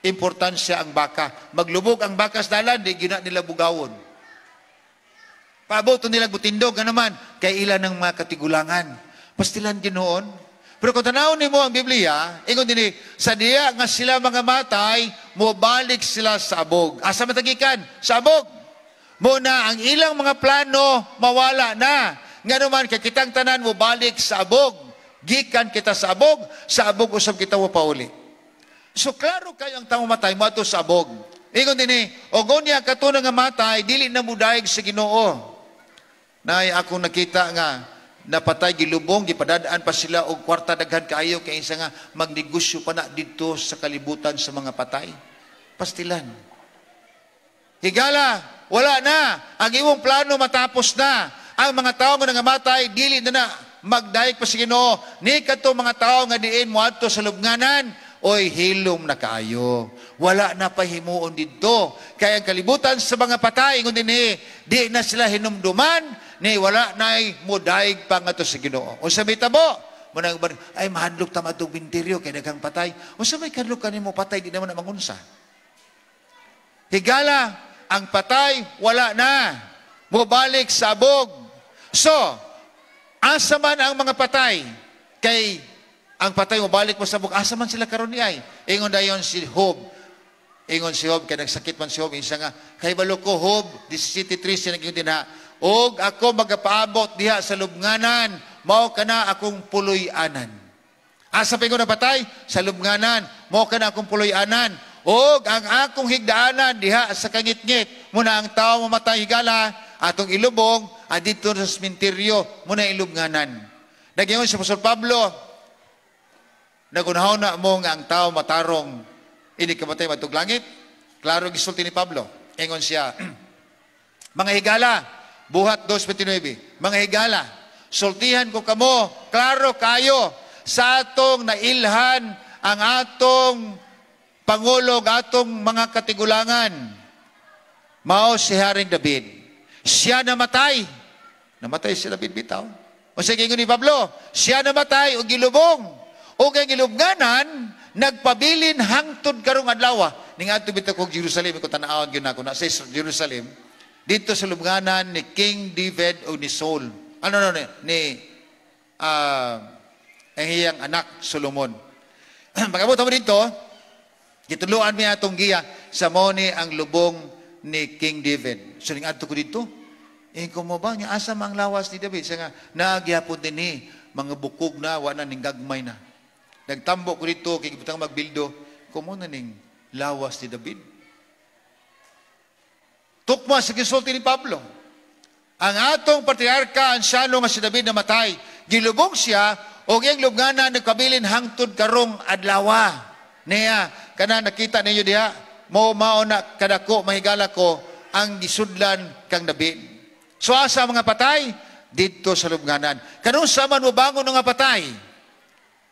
importansya ang baka. Maglubog ang baka sa dalan, di gina nila bugawon. Paabot nila butindog, nga naman, kay ilan ng mga katigulangan. Pastilan ginoon. Pero kung tanawin mo ang Biblia, ingon din sa diya nga sila mga matay, mubalik sila sa abog. Asa matagikan? Sa abog. Muna, ang ilang mga plano, mawala na. Nga naman, kay kitang tanan, mubalik sa abog. Gikan kita sa abog usab kita mo pauli. So klaro kayo ang tao matay mo ato sa abog. Ingon din ogon niya katunang nga matay dili na mudayeg sa Ginoo. Nay ako nakita nga napatay gilubong gipadadaan pa sila og kwarta daghan kaayo kay isa nga magnegosyo pa na didto sa kalibutan sa mga patay. Pastilan. Higala, wala na. Ang imong plano matapos na. Ang mga tao nga nangamatay dili na magdayeg pa sa Ginoo. Ni kadto mga tao nga diin moadto sa lubnganan, oy hilom na kaayo. Wala na pahimuon didto. Kaya ang kalibutan sa mga patay, ingon din di na sila hinumduman, ni wala na'y mudaig pa nga to sa Ginoo. O sa may tabo, munang ay mahadlok tama itong binteryo kay daghang patay. O sa may kadlok ka mo patay, di naman na mangunsa. Higala, ang patay, wala na. Mubalik sa abog. So, asa man ang mga patay, kay ang patay mubalik mo sa abog, asa man sila karon ni ay. Ingon dayon si Job. Ingon si Job, kaya nagsakit man si Job, isa nga, kay balo ko Job, 17:3 siya naging dinha, og ako magapaabot diha sa lubnganan, mao kana akong puloy-anan. Asa pa ingon na patay? Sa lubnganan, mao kana akong puloy-anan. Og ang akong higdaanan diha sa kangit-ngit, muna ang tao mamatay higala, atong ilubong, adito sa sementeryo, muna ilubnganan. Nagyingon si Apostol Pablo, nagunhaw na mo nga ang tao matarong, ini kamatay matug langit. Klaro gisulti ni Pablo. Ingon siya, mga higala, buhat 2:29, mga higala, sultihan ko kamo, klaro kayo, sa atong nailhan ang atong Pangulo, atong mga katigulangan. Mao si Haring David. Siya namatay. Namatay si David bitaw. O sige ni Pablo, siya namatay o gilubong. O kay gilubnganan, nagpabilin hangtod karong adlaw. Ning adto bitaw kog Jerusalem ko tan-awon gyud nako na sa Jerusalem. Dito sa lubnganan ni King David o ni Saul. Ni ang iyang anak Solomon. Pagabot mo dito, gituluan mi atong giya sa moni ang lubong ni King David. So ning adto ko dito, ko mo ba nya asa mang lawas ni David? Sa nga nagyapon dinhi mga bukog na wa na ning gagmay na. Nagtambo ko dito kay gibutang magbildo, kumo na ning lawas ni David. Tukma sa gisulti ni Pablo. Ang atong patriarka ansyano nga si David namatay, gilubong siya og iyang lubnganan nagpabilin hangtod karong adlaw. Niya, kana nakita ninyo diha, mao na kadako mahigala ko ang gisudlan kang David. So asa mga patay dito sa lubnganan. Kanung sa man mo bangon nga patay.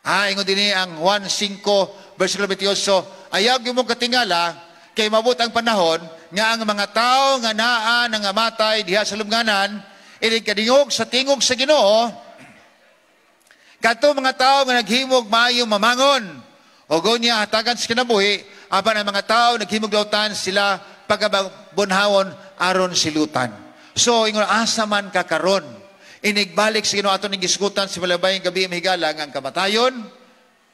Ingon dinhi ang Juan 5 versikulo 28, ayaw gyud mo katingala kay mabot ang panahon nga ang mga tao nga naa nga matay diha sa lubnganan inig kadingog sa tingog sa Ginoo. Kadto mga tao nga naghimog maayo mamangon. O gonya hatagan sa kinabuhi, apan ang mga tao naghimog lautan sila pagabunhawon aron silutan. So ingon asa man kakaron, inigbalik sa Ginoo aton ning gisgutan sa malabayng gabi mahigala ang kamatayon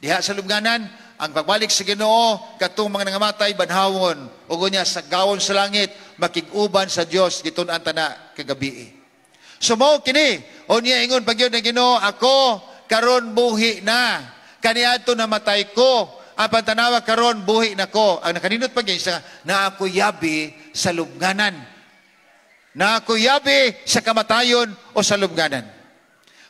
diha sa lubnganan, ang pagbalik sa Ginoo katong mga nangamatay banhawon o gonya sa gawon sa langit makig-uban sa Dios gitun-an tana kagabi. So mao kini, unya ingon pagyud ng Ginoo, ako karon buhi na. Kaniadto namatay ko, apan tanawa karon buhi nako. Ang nakaninot pa gyud na ako yabi sa lubnganan. Na ako yabi sa kamatayon o sa lubnganan.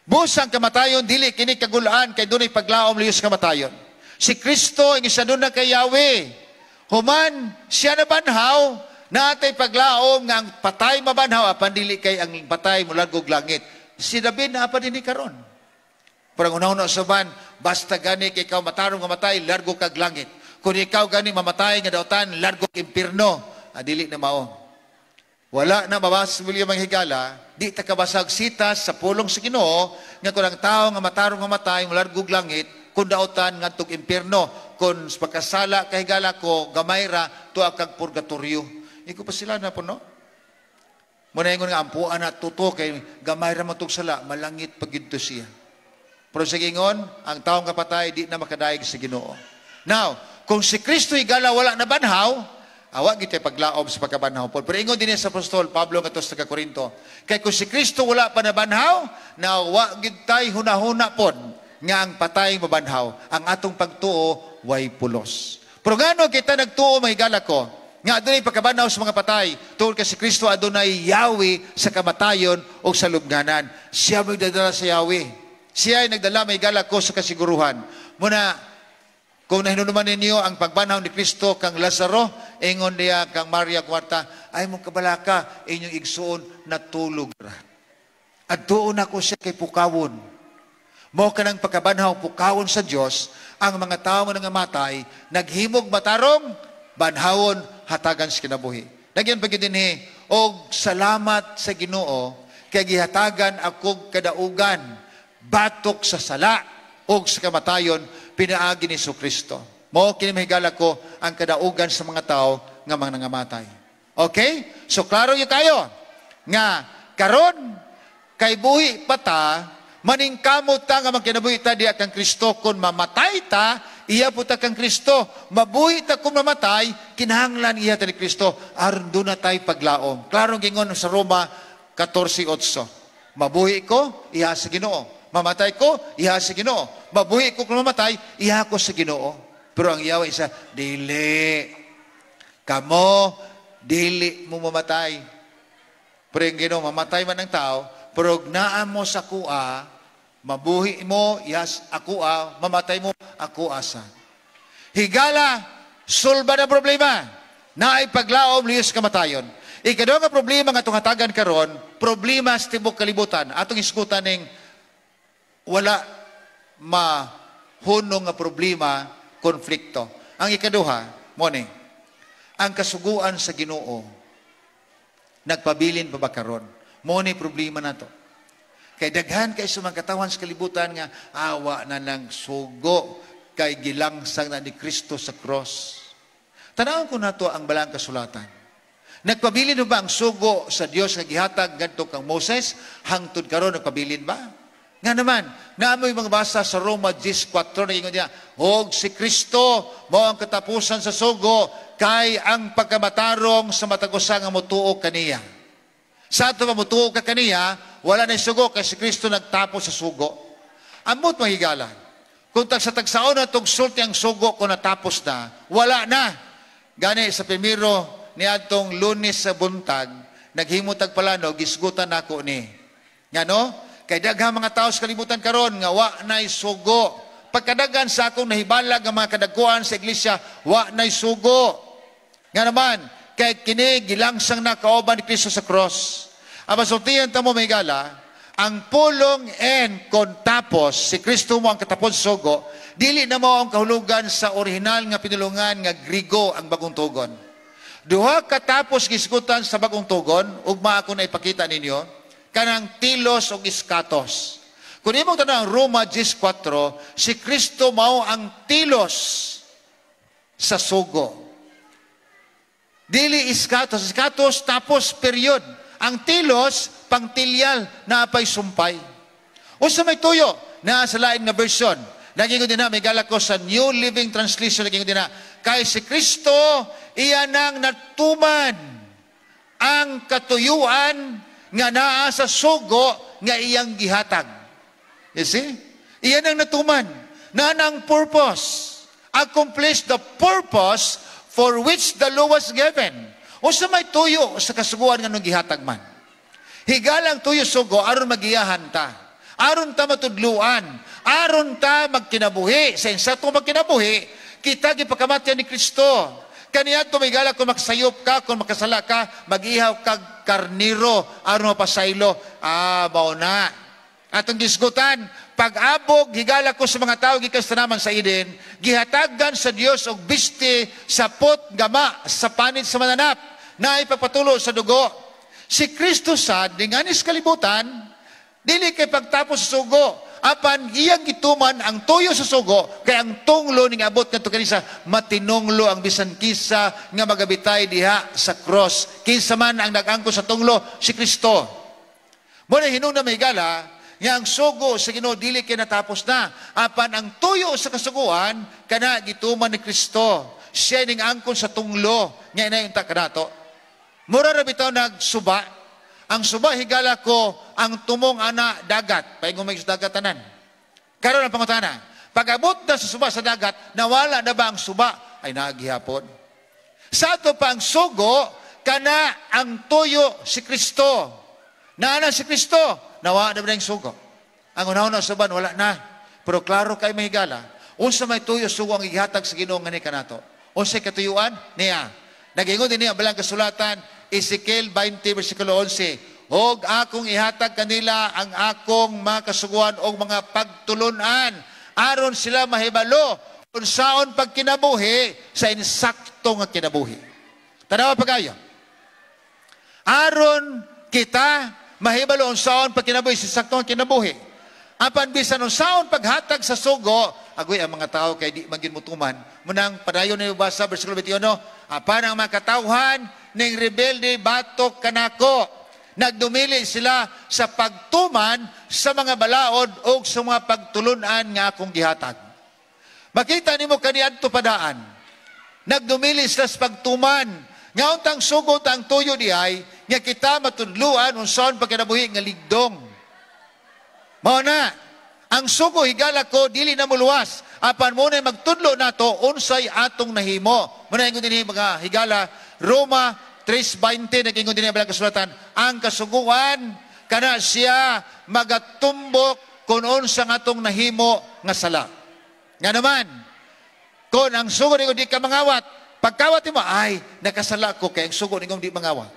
Busang kamatayon dili kini kagulaan kay dunay paglaom liyo sa kamatayon. Si Kristo ang isa na kay Yahweh. Human siya na banhaw natay paglaom nga ang patay mabanhaw apan dili kay ang patay mulagog langit. Si David na pa dinhi karon. Parang una-una sa ban, basta gani kay ikaw matarong nga matay, largo kag langit. Kung ikaw gani mamatay nga dautan, largo kag impierno. Dili na mao. Wala na mabasa William ang higala, di ta kabasag sitas sa pulong sa Ginoo nga kung ang tao nga matarong nga matay, largo kag langit, kung dautan ngadtog impierno, kung pagkasala kay higala ko gamay ra tuwa kag purgatorio. Iko pa sila na po no. Muna ingon nga ampuan na tuto kay gamay ra matug sala, malangit pagidto siya. Pero sa gingon, ang taong kapatay di na makadaig sa Ginoo. Now, kung si Kristo higala wala na banhaw, awa gitay paglaom sa pagkabanhaw. Pero ingon din sa Apostol Pablo ngadto sa Korinto, kay kung si Kristo wala pa na banhaw, na awa gitay hunahuna pod nga ang patay mabanhaw. Ang atong pagtuo way pulos. Pero ngano kita nagtuo mahigala ko, nga adunay pagkabanhaw sa mga patay, tungod kay si Kristo adunay Yahweh sa kamatayon o sa lubnganan. Siya magdadala sa Yahweh. Siya ay nagdala may gala ko sa kasiguruhan. Muna, kung nahinunuman ninyo ang pagbanhaw ni Kristo kang Lazaro, ingon niya kang Maria Cuarta, ay mong kabalaka, inyong igsuon natulog ra. At doon ako siya kay pukawon. Mo ka ng pagkabanhaw pukawon sa Diyos, ang mga tao nga nangamatay, naghimog matarong, banhawon, hatagan sa kinabuhi. Nagyan pag din o salamat sa Ginoo, kay gihatagan akong kadaugan batok sa sala o sa kamatayon pinaagi ni Kristo. Mao kini mahigala ko ang kadaugan sa mga tao nga mga nangamatay. Okay? So klaro yu tayo nga karon kay buhi pa ta, maningkamot ta nga magkinabuhi ta diha kang Kristo. Kung mamatay ta, iya po ta kang Kristo. Mabuhi ta kung mamatay, kinahanglan iya ta ni Kristo. Aron doon na tayo paglaom. Klaro gingon sa Roma 14:8. Mabuhi ko, iha sa Ginoo. Mamatay ko, iha sa Ginoo. Mabuhi ko kung mamatay, iha ko sa Ginoo. Pero ang iyawa isa, dili. Kamo, dili mo mamatay. Pero yung Ginoo, mamatay man ang tao, pero naa mo sa kuha, mabuhi mo, yes, akua, mamatay mo, akua sa. Higala, sulba na problema. Naay paglaom, liyos kamatayon. Ikaduha nga problema nga itong hatagan karon, problema sa tibok kalibutan. Atong iskutan ng wala mahunong nga problema, konflikto. Ang ikaduha, mone, ang kasuguan sa Ginoo, nagpabilin pa ba karon? Mone problema na to. Kay daghan kay sumangkatawan sa kalibutan nga awa na ng sugo kay gilangsang na ni Kristo sa cross. Tanawon ko nato ang balang kasulatan. Nagpabilin ba ang sugo sa Dios nga gihatag ngadto kang Moses hangtod karon nagpabilin ba? Nga naman, naamoy mga basa sa Roma 10:4 na ingon niya, og si Kristo mao ang katapusan sa sugo kay ang pagkamatarong sa matagusa nga motuo kaniya. Sa ato mamutuo ka kaniya, wala na sugo kay si Kristo nagtapos sa sugo. Amot mahigala. Kung tagsa-tagsaon na itong sulti ang sugo kung natapos na, wala na. Gani sa primero ni atong Lunes sa buntag, naghimutag palano, gisgutan nako ni. Nga no? Kay daghang mga tao sa kalibutan karon nga wa na'y sugo. Pagkadagan sa akong nahibalag ang mga kadagkuan sa iglesia, wa na'y sugo. Nga naman, kay kini gilangsang na kauban ni Kristo sa cross. Ang masultihan tamo may gala, ang pulong and kontapos, si Kristo mo ang katapos sugo, dili na mo ang kahulugan sa orihinal nga pinulungan nga Grigo ang bagong tugon. Duha katapos gisgutan sa bagong tugon, ugma ako na ipakita ninyo, kanang tilos o iskatos. Kung imong tanong Roma 10:4, si Kristo mao ang tilos sa sugo. Dili iskatos. Iskatos tapos period. Ang tilos, pangtilyal na apay sumpay. O sa may tuyo, na sa lain nga version, naging ko din na, may gala ko sa New Living Translation, naging ko din na, kay si Kristo, iya nang natuman ang katuyuan nga naa sa sugo nga iyang gihatag. You see? Iya nang natuman. Na nang purpose. Accomplish the purpose for which the law was given. O sa may tuyo sa kasuguan nga nung gihatag man. Higalang tuyo sugo, aron magiyahan ta. Aron ta matudluan. Aron ta magkinabuhi. Sa insato magkinabuhi, kita gipakamatyan ni Kristo. Kaniya tumigala kung maksayop ka, kung makasala ka, mag-ihaw kag karniro, aron mapasaylo. Mao na. Atong gisgutan, pag-abog, higala ko sa mga tao, gikas naman sa Eden, gihatagan sa Dios og biste, sapot, gama, sa panit sa mananap, na ipagpatulo sa dugo. Si Kristo sad, dinganis kalibutan, dili kay pagtapos sa sugo, apan iyang gituman ang tuyo sa sugo, kay ang tunglo ning abot kadto kanisa, matinunglo ang bisan kisa nga magabitay diha sa cross. Kinsa man ang nag-angkon sa tunglo, si Kristo. Muna hinuna may gala, nga ang sugo sa Ginoo dili kay natapos na. Apan ang tuyo sa kasuguan kana gituman ni Kristo. Siya ning angkon sa tunglo nga inayon ta kanato. Mura ra bitaw nagsuba. Ang suba higala ko ang tumong ana dagat. Paingon may dagat tanan. Karon ang pangutana. Pag-abot na sa suba sa dagat, nawala na ba ang suba? Ay nagihapon. Sa ato pa ang sugo kana ang tuyo si Kristo. Naana si Kristo, nawa na ba yung sugo? Ang unahon na suban, wala na. Pero klaro kay mahigala, unsa may tuyo sugo ang ihatag sa Ginoo nga ni kanato. Unsa katuyuan niya. Nagingon din niya balang kasulatan, Ezekiel 20 versikulo 11. Og akong ihatag kanila ang akong mga kasuguan og mga pagtulunan aron sila mahibalo kung saon pagkinabuhi sa insakto nga kinabuhi. Tanawa pagayo. Aron kita mahibalo unsaon pagkinabuhi si saktong kinabuhi. Apan bisan unsaon paghatag sa sugo, agoy ang mga tao kay di magin mutuman. Munang padayon ni basa bersikulo 21, apan ang mga katawhan ning rebelde batok kanako. Nagdumili sila sa pagtuman sa mga balaod o sa mga pagtulunan nga akong gihatag. Makita nimo kaniadto padaan. Nagdumili sila sa pagtuman. Nga untang sugot ang tuyo diay nga kita matudluan unsaon pagkinabuhi nga ligdong. Mao na, ang sugo higala ko dili na muluwas. Apan mo na magtudlo nato unsay atong nahimo. Muna ingon dinhi mga higala Roma 3:20 nag-ingon dinhi ang kasulatan, ang kasuguan kana siya magatumbok kun unsa atong nahimo nga sala. Nga naman, kung ang sugo ni di ka mangawat, pagkawat mo ay nakasala ko kay ang sugo ni di mangawat.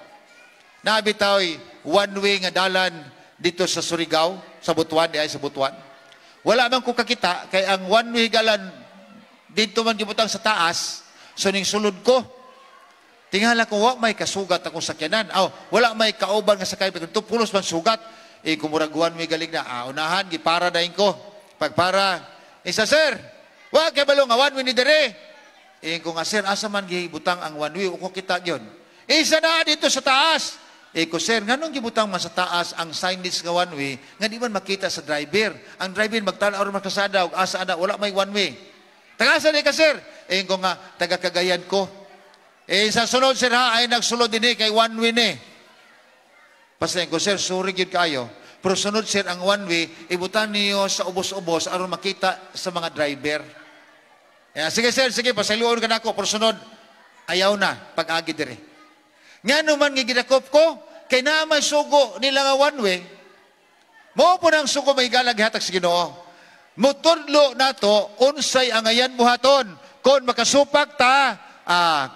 Nabitaw one way nga dalan dito sa Surigao, sa Butuan, di ay sa Butuan. Wala man ko kakita, kay ang one way galan dito man gibutang sa taas, so ning sulod ko, tingala ko, wala may kasugat akong sakyanan. Wala may kauban nga sakay, pero pulos man sugat, kumurag one way galing na, unahan, gipara dahin ko. Pagpara, isa sir, wala kay balong nga one way ni dere. Kung nga sir, asa man gibutang ang one way, uko kita yun. Isa na dito sa taas. Ko sir, nganong gibutang man sa taas ang signage nga one way, nga di man makita sa driver. Ang driver magtanaw ron makasada, o asa ana, wala may one way. Tagasa di ka sir? Ko nga, taga-Cagayan ko. Sa sunod sir ha, ay nagsulod din kay one way ni. Pasayin ko sir, sorry yun kayo. Pero sunod sir, ang one way, ibutan niyo sa ubos-ubos, aron makita sa mga driver. Sige sir, sige, pasayloon ka na ako. Pero sunod, ayaw na, pag-agi dire. Nga naman nga ginakop ko, kay na may sugo nila nga one way, mo po ng sugo may galag hatag sa Ginoo. Mutudlo na to, unsay ang ayan buhaton, kung makasupak ta,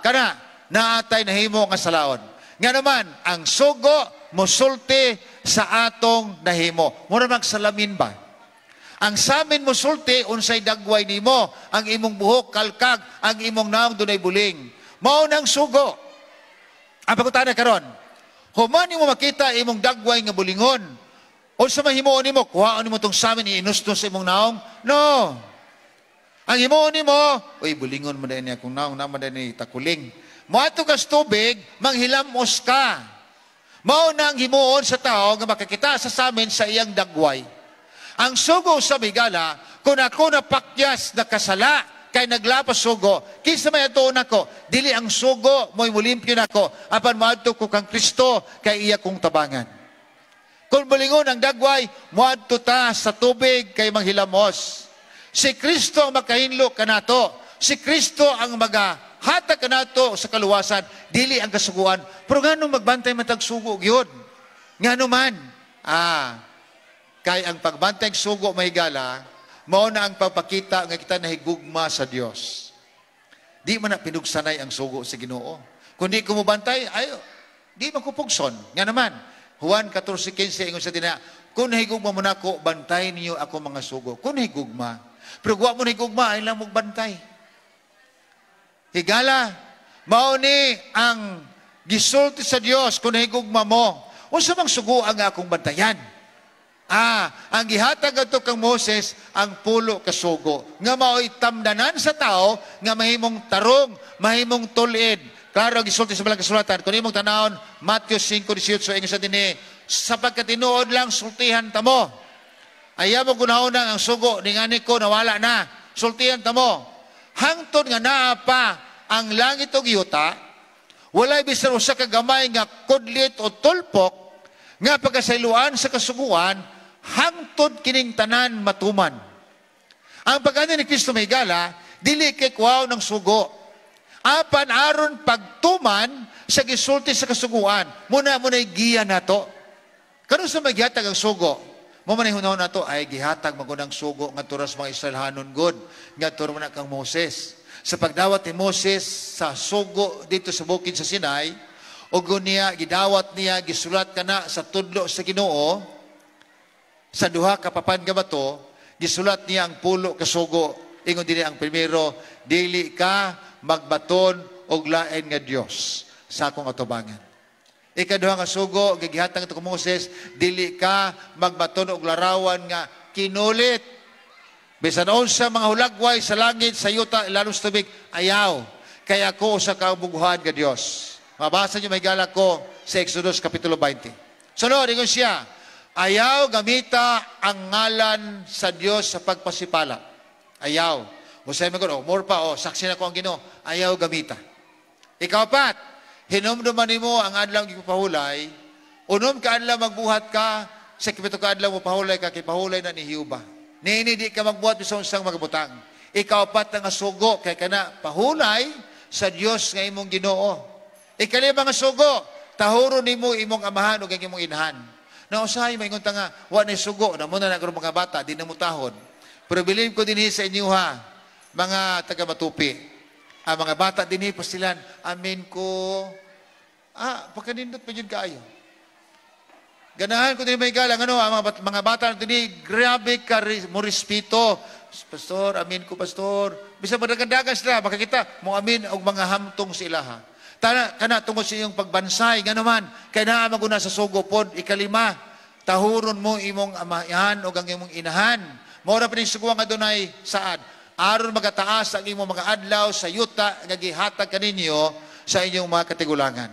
kana, naatay nahimo nga salaon. Nga naman, ang sugo, musulti sa atong nahimo. Mura magsalamin ba? Ang samin musulti, unsay dagway nimo, ang imong buhok, kalkag, ang imong naong dunay buling. Mao nang sugo. Ang pagkutana karon, human mo makita imong dagway nga bulingon. O sa mahimuon nimo, kuhaon nimo tong samin iinustos sa imong naong? No. Ang himuon nimo, uy, bulingon mo din niya kung naong naman din ni takuling. Moato kas tubig, manghilamos ka. Mao nang himuon sa tao nga makakita sa samin sa iyang dagway. Ang sugo sa bigala, kung ako napakyas na kasala, kay naglapas sugo, kisa may atuon ako, dili ang sugo, mo'y mulimpyo na ako, apan maadto ko kang Kristo, kay iya kong tabangan. Kung bulingon ang dagway, maadto ta sa tubig, kay manghilamos. Si Kristo ang makahinlo kanato. Si Kristo ang magahatag kanato sa kaluwasan, dili ang kasuguan. Pero nga nung magbantay matag sugo, yun. Nga naman, kay ang pagbantay sugo mahigala, mao na ang pagpakita nga kita nahigugma sa Dios. Di man na pinugsanay ang sugo sa Ginoo. Kung di kumubantay, di man kupugson. Nga naman, Juan 14:15 ingon sa tina, kung nahigugma mo na ako, bantay niyo ako mga sugo. Kung nahigugma. Pero guwa mo nahigugma, ay lang magbantay. Higala, mao ni ang gisulti sa Dios kung nahigugma mo. Unsa mang sugo ang akong bantayan? Ang gihatag ato kang Moses, ang pulo kasugo. Nga mao'y tamdanan sa tao, nga mahimong tarong, mahimong tulid. Klaro, gisulti sa balang kasulatan. Kung imong tanawon, Matthew 5:18, ingon sa dini, sapagkat tinuod lang, sultihan tamo. Ayaw mo gunahon ang sugo, ningani ko, nawala na. Sultihan tamo. Hangtod nga naa pa ang langit o giyuta, walay bisan usa ka gamay nga kudlit o tulpok, nga pagkasayloan sa kasuguan, hangtod kining tanan matuman. Ang pagkano ni Kristo may gala, dili kay kuwaw ng sugo. Apan aron pagtuman sa gisulti sa kasuguan, muna giya nato. Kano sa maghihatag ang sugo? Mamanay hunahon nato, ay gihatag magunang sugo nga turas mga Israelhanon good, nga turas na kang Moses. Sa pagdawat ni Moses sa sugo dito sa bukid sa Sinai, ugo niya, gidawat niya, gisulat ka na sa tudlo sa Ginoo, sa duha kapapan nga bato, gisulat niya ang pulo kasugo. Ingon din ang primero, dili ka magbaton og lain nga Dios sa akong atubangan. Ikaduha nga sugo, gigihatag ito kung Moses, dili ka magbaton og larawan nga kinulit. Bisan unsa mga hulagway sa langit, sa yuta, ilalong sa tubig, ayaw. Kaya ako sa kabubuhan ka Diyos. Mabasa niyo may gala ko sa Exodus Kapitulo 20. Sunod, ingon siya, ayaw gamita ang ngalan sa Diyos sa pagpasipala. Ayaw. O sa'yo mga more pa, saksi na ko ang Ginoo. Ayaw gamita. Ikapat, hinumduman mo ang adlaw ipapahulay, unom ka adlaw magbuhat ka, sa kipito ka adlaw mo pahulay ka, kipahulay na ni Hiuba. Nini di ka magbuhat bisong sang magabutang. Ikapat nga sugo, kay kana pahulay sa Dios nga imong Ginoo. Ikalima nga sugo, tahuro nimo imong amahan ug imong inahan. Na usahay maingon ta nga wa nay sugo na mo na nagro mga bata di na mutahon. Pero bilib ko dinhi sa inyo ha, mga taga Matupi. Ang mga bata dinhi pasilan, amin ko. Pagkanindot pa jud kaayo. Ganahan ko dinhi may galang ang mga bata dinhi grabe ka mo respeto. Pastor, amin ko pastor. Bisa madagdagan sila baka kita mo amin og mga hamtong sa ilaha. Kana tungod sa iyong pagbansay nga naman kay naa maguna sa sugo pod. Ikalima, tahuron mo imong amahan o ang imong inahan. Mora pa ning sugo nga dunay saad. Aron magataas ang imong mga adlaw sa yuta nga gihatag kaninyo sa inyong mga katigulangan.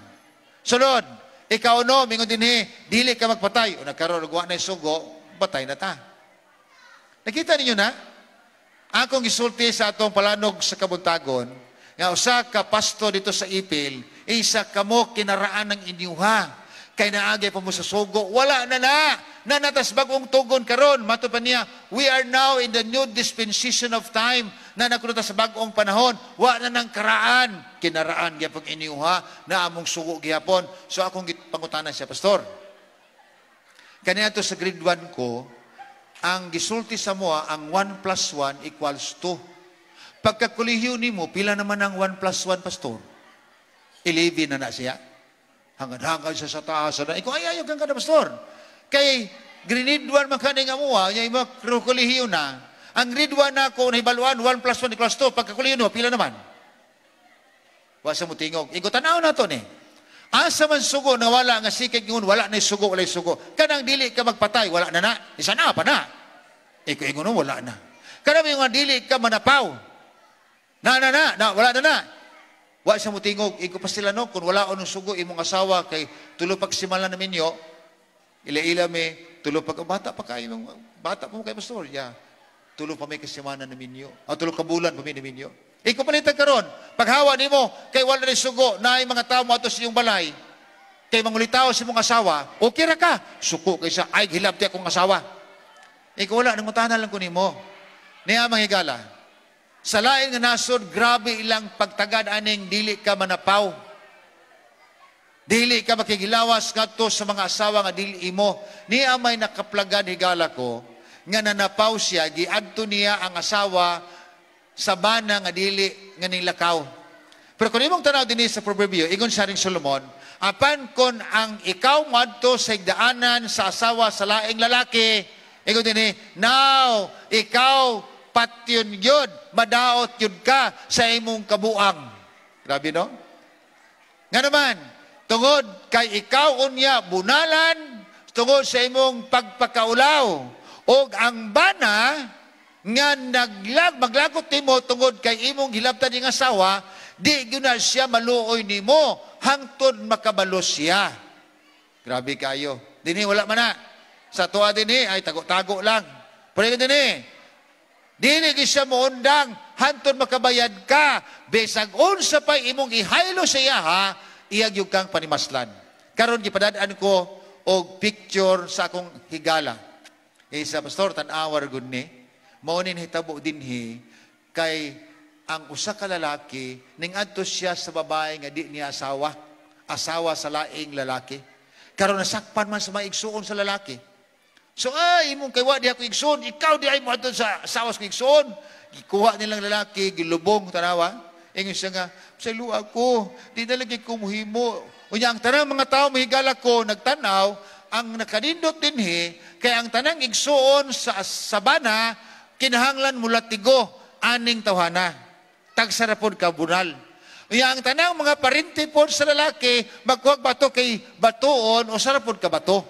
Sunod, ikaw no mingon dinhi dili ka magpatay o nagkaroon og wa nay sugo, patay na ta. Nakita ninyo na? Akong gisulti sa atong palanog sa kabuntagon nga usa ka pasto dito sa Ipil, isa kamo kinaraan ng inyuha. Kay naagay pa mo sa sugo, wala na natas bagong tugon karon. Mato pa niya, we are now in the new dispensation of time na nakunta sa bagong panahon. Wala na ng karaan. Kinaraan gyapon inyuha na among sugo gihapon. So akong pangutanan siya, pastor. Kaniya to sa grade 1 ko, ang gisulti sa moa, ang 1 plus 1 equals 2. Pagkakulihiyo ni mo, pila naman ang 1 plus 1, pastor? 11 na siya. Hangad-hangad siya sa taas. Ikaw, ayaw kang kada, pastor. Kay grade 1 man kaning amuha, yung mga kulihiyo na. Ang grade 1 na ako, nahibaluan, 1 plus 1 equals 2. Pagkakulihiyo mo, pila naman? Wasa mo tingog. Ikaw, tanaw na to ni. Asa man sugo na wala nga sikig ngun, wala na sugo, wala sugo. Kanang dili ka magpatay, wala na. Isa na pa na. Ikaw, ingon wala na. Kanang yung dili ka manapaw. Wala na. Wa sa mutingog, iko pa sila no, kung wala o nung sugo, imong asawa, kay tulo pagsimala namin nyo, ila-ila may, tulo pag, bata pa kayo, bata pa mo kayo, pastor, tulo pa may kasimana namin nyo, tulo ka bulan pa may namin nyo. Iko palitan karon, paghawa ni mo, kay wala rin sugo, na yung mga tao mo ato sa iyong balay, kay mangulitaw sa mong asawa, okay ra ka, suko kay sa, ay, hilabti akong asawa. Iko wala, nangutanan lang ko ni mo. Niya mga higala, sa lain nga nasod, grabe ilang pagtagad aning dili ka manapaw. Dili ka makigilawas ngadto sa mga asawa nga dili imo. Niya may nakaplagan higala ko nga nanapaw siya, giadto niya ang asawa sa bana nga dili nga nilakaw. Pero kung imong tanaw dinhi sa proverbio, ingon siya ring Solomon, apan kon ang ikaw madto sa higdaanan sa asawa sa laing lalaki, ingon dinhi, now ikaw patyon yun, madaot yun ka sa imong kabuang. Grabe, no? Nga naman, tungod kay ikaw unya bunalan, tungod sa imong pagpakaulaw, o ang bana, nga maglagot nimo tungod kay imong hilabtan ng asawa, di yun na siya maluoy nimo, hangtod makabalo siya. Grabe kayo. Dini, wala man na. Sa tuwa dini, ay tago-tago lang. Pero dini, dili siya muundang hantod makabayad ka besag unsa pa imong ihaylo sa iya iyag yung kang panimaslan. Karon gipadadaan ko og picture sa akong higala. Isa pastor tan-awar gud ni mao nin hitabo dinhi kay ang usa ka lalaki ning adto siya sa babae nga di niya asawa sa laing lalaki. Karon nasakpan man sa maigsuon sa lalaki. So, imong kaywa di ako igsoon, ikaw di ay mo ato sa asawas ko igsoon. Ikuha nilang lalaki, gilubong, tanawa. Ingon siya nga, sa luwa ko, di na lagi ko muhimo. Unya, ang tanang mga tao, mahigala ko, nagtanaw, ang nakanindot dinhi, kaya ang tanang igsoon sa sabana, kinahanglan mula tigo, aning tawhana. Tagsarapod ka bunal. Unya ang tanang mga parinti po sa lalaki, magkuwag bato kay batuon o sarapod ka bato.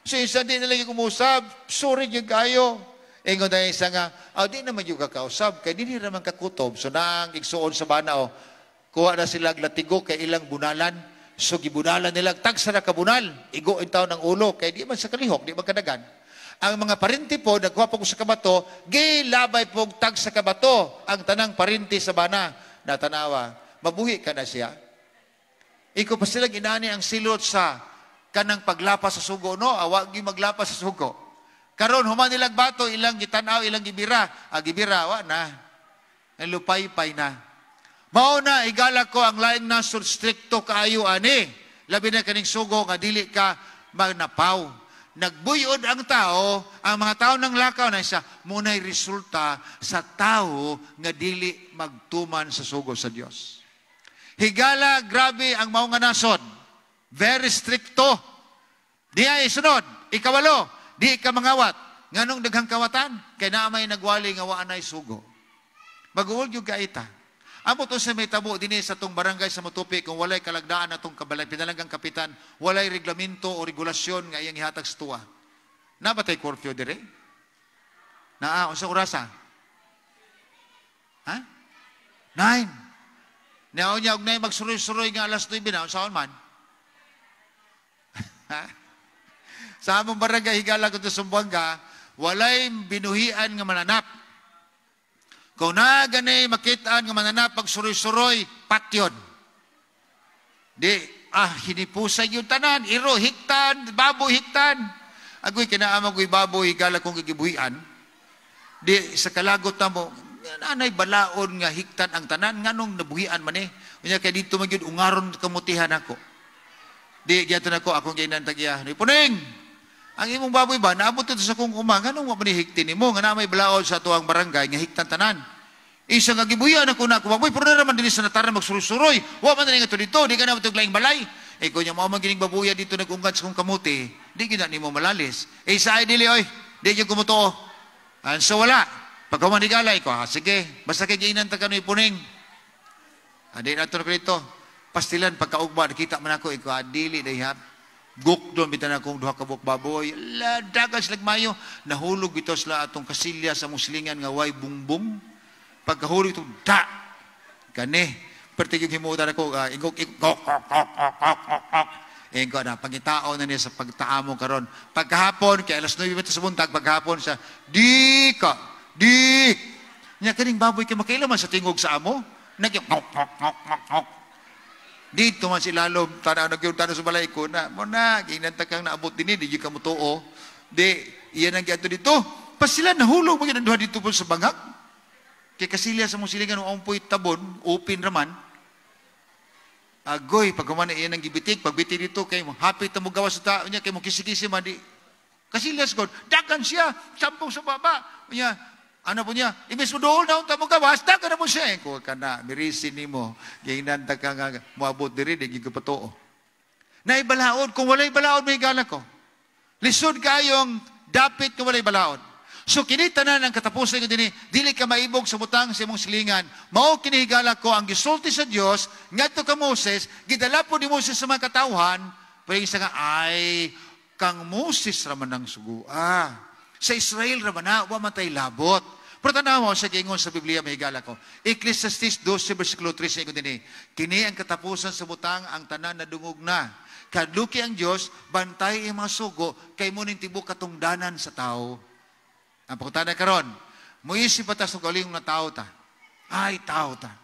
So isa din nila yung kumusab, sorry yung kayo. Ingon na isa nga, di naman yung kakausab, kaya di naman kakutob. So nang igsuon sa bana, kuha na sila latigo kay ilang bunalan. So gibunalan nila, tagsa na kabunal, igo ang taon ng ulo, kaya di man sa kalihok, di man kadagan. Ang mga parinti po, nagkuha po sa kabato, gilabay po tag sa kabato, ang tanang parinti sa bana, natanawa, mabuhi ka na siya. Iko pa silang inani ang silot sa kanang paglapas sa sugo, no? Awag yung maglapas sa sugo. Karon human nilang bato, ilang gitanaw, ilang gibira. Gibira, wa na. Lupay-pay na. Mao na, igala ko ang laing nasod stricto kaayo ani. Labi na kaning sugo, nga dili ka magnapaw. Nagbuyod ang tao, ang mga tao ng lakaw na siya, muna'y resulta sa tao nga dili magtuman sa sugo sa Dios. Higala, grabe ang mao nga nasod. Very stricto. Di ay sunod. Ikawalo, di ka mangawat. Nganong daghang kawatan? Kay naamay nagwali nga waan ay sugo. Mag-uwag yung kaita. Amo to sa may tabo din sa tong barangay sa Motupi kung walay kalagdaan atong kabalay pinalagang kapitan, walay reglamento o regulasyon nga iyang ihatag sa tuwa. Nabatay curfew dire? Unsa orasa? Ha? 9. Naon niya og nay magsuroy-suroy nga alas 9 na unsaon man? Sa among barangay higala ko to Sumbuanga, walay binuhian nga mananap. Kung naganay makitaan nga mananap pag suroy-suroy, patyon. Di, hinipusay yung tanan, iro, hiktan, baboy, hiktan. Agoy, kinaamag ko'y baboy, higala kong gigibuhian. Di, sa kalagot na mo, nanay balaon nga hiktan ang tanan, nga nung nabuhian man eh. Kanya kaya dito magyud ungaron kamutihan ako. Di, gato na ko, akong ginantagya. Puning! Ang imong baboy ba, naabot ito sa kong umang, anong mapanihiktin mo? Nga na may balaod sa tuwang barangay, nga hiktan tanan. Isa nga gibuyan ako na baboy, pero naman din sa nataran magsuroy-suroy. Wa man na nga ito dito, di ka na matuglaing balay. Kung niya mga gining babuya dito nag-ungat sa kong kamuti, di gina ni mo malalis. Sa ay dili, oy, di yung kumuto. So wala. Pagkaman di galay ko, sige, basta kay giinan ta kano'y puning. Di nato na ko dito. Pastilan, pagkaugba, nakita man ako, dili, dayhat. Guk doon, bitan akong duha kabuk baboy. Dagan sila mayo. Nahulog ito sila atong kasilya sa muslingan nga way bungbong. Pagkahulog ito, Kani. Pertig yung himutan ako, ingok. Ingok na, pagitao na niya sa pagtaamo karon. Pagkahapon, kaya alas 9 sa buntag, pagkahapon siya, di. Nya kaning baboy kay makailaman sa tingog sa amo. Dito man si Lalo, nagyuntan sa balay ko na, ginanta kang naabot din di ka mo too. Iyan ang gato dito. Pas sila nahulog, maginanduha dito po sa bangak. Kay kasilya sa mong silingan, umpoy tabon, open raman. Agoy, pagkaman iyan ang gibitik, pagbitik dito, kay mo, hapit na mo gawa sa tao niya, kay mo kisi-kisi man, kasilya sa God, dagan siya, sampung sa baba. Ano po niya? Imbes mo doon na unta mo gawas, dagan na mo siya. Kung ka na, mirisin ni mo, ginanta ka nga, muabot diri, di gigapatoo. Naibalaod, kung walay balaod, may gala ko. Lisod kayong dapit kung walay balaod. So kinita na ng katapusan ko din, dili ka maibog sa butang sa imong silingan, mao kinihigala ko ang gisulti sa Dios ngadto ka Moses, gidala po ni Moses sa mga katawhan, pero isa nga ay kang Moses raman ang sugo. Sa Israel raman na wa man tay labot. Pero tanaw mo sa gingon sa Biblia mahigala ko. Ecclesiastes 12 versikulo 3 sa ingon dinhi, kini ang katapusan sa butang ang tanan na dungog na. Kadluki ang Dios, bantay ang mga sugo kay mo ning tibok katungdanan sa tao. Ang pagkutana karon, muisip pa ta sa galing na tao ta. Ay, tao ta.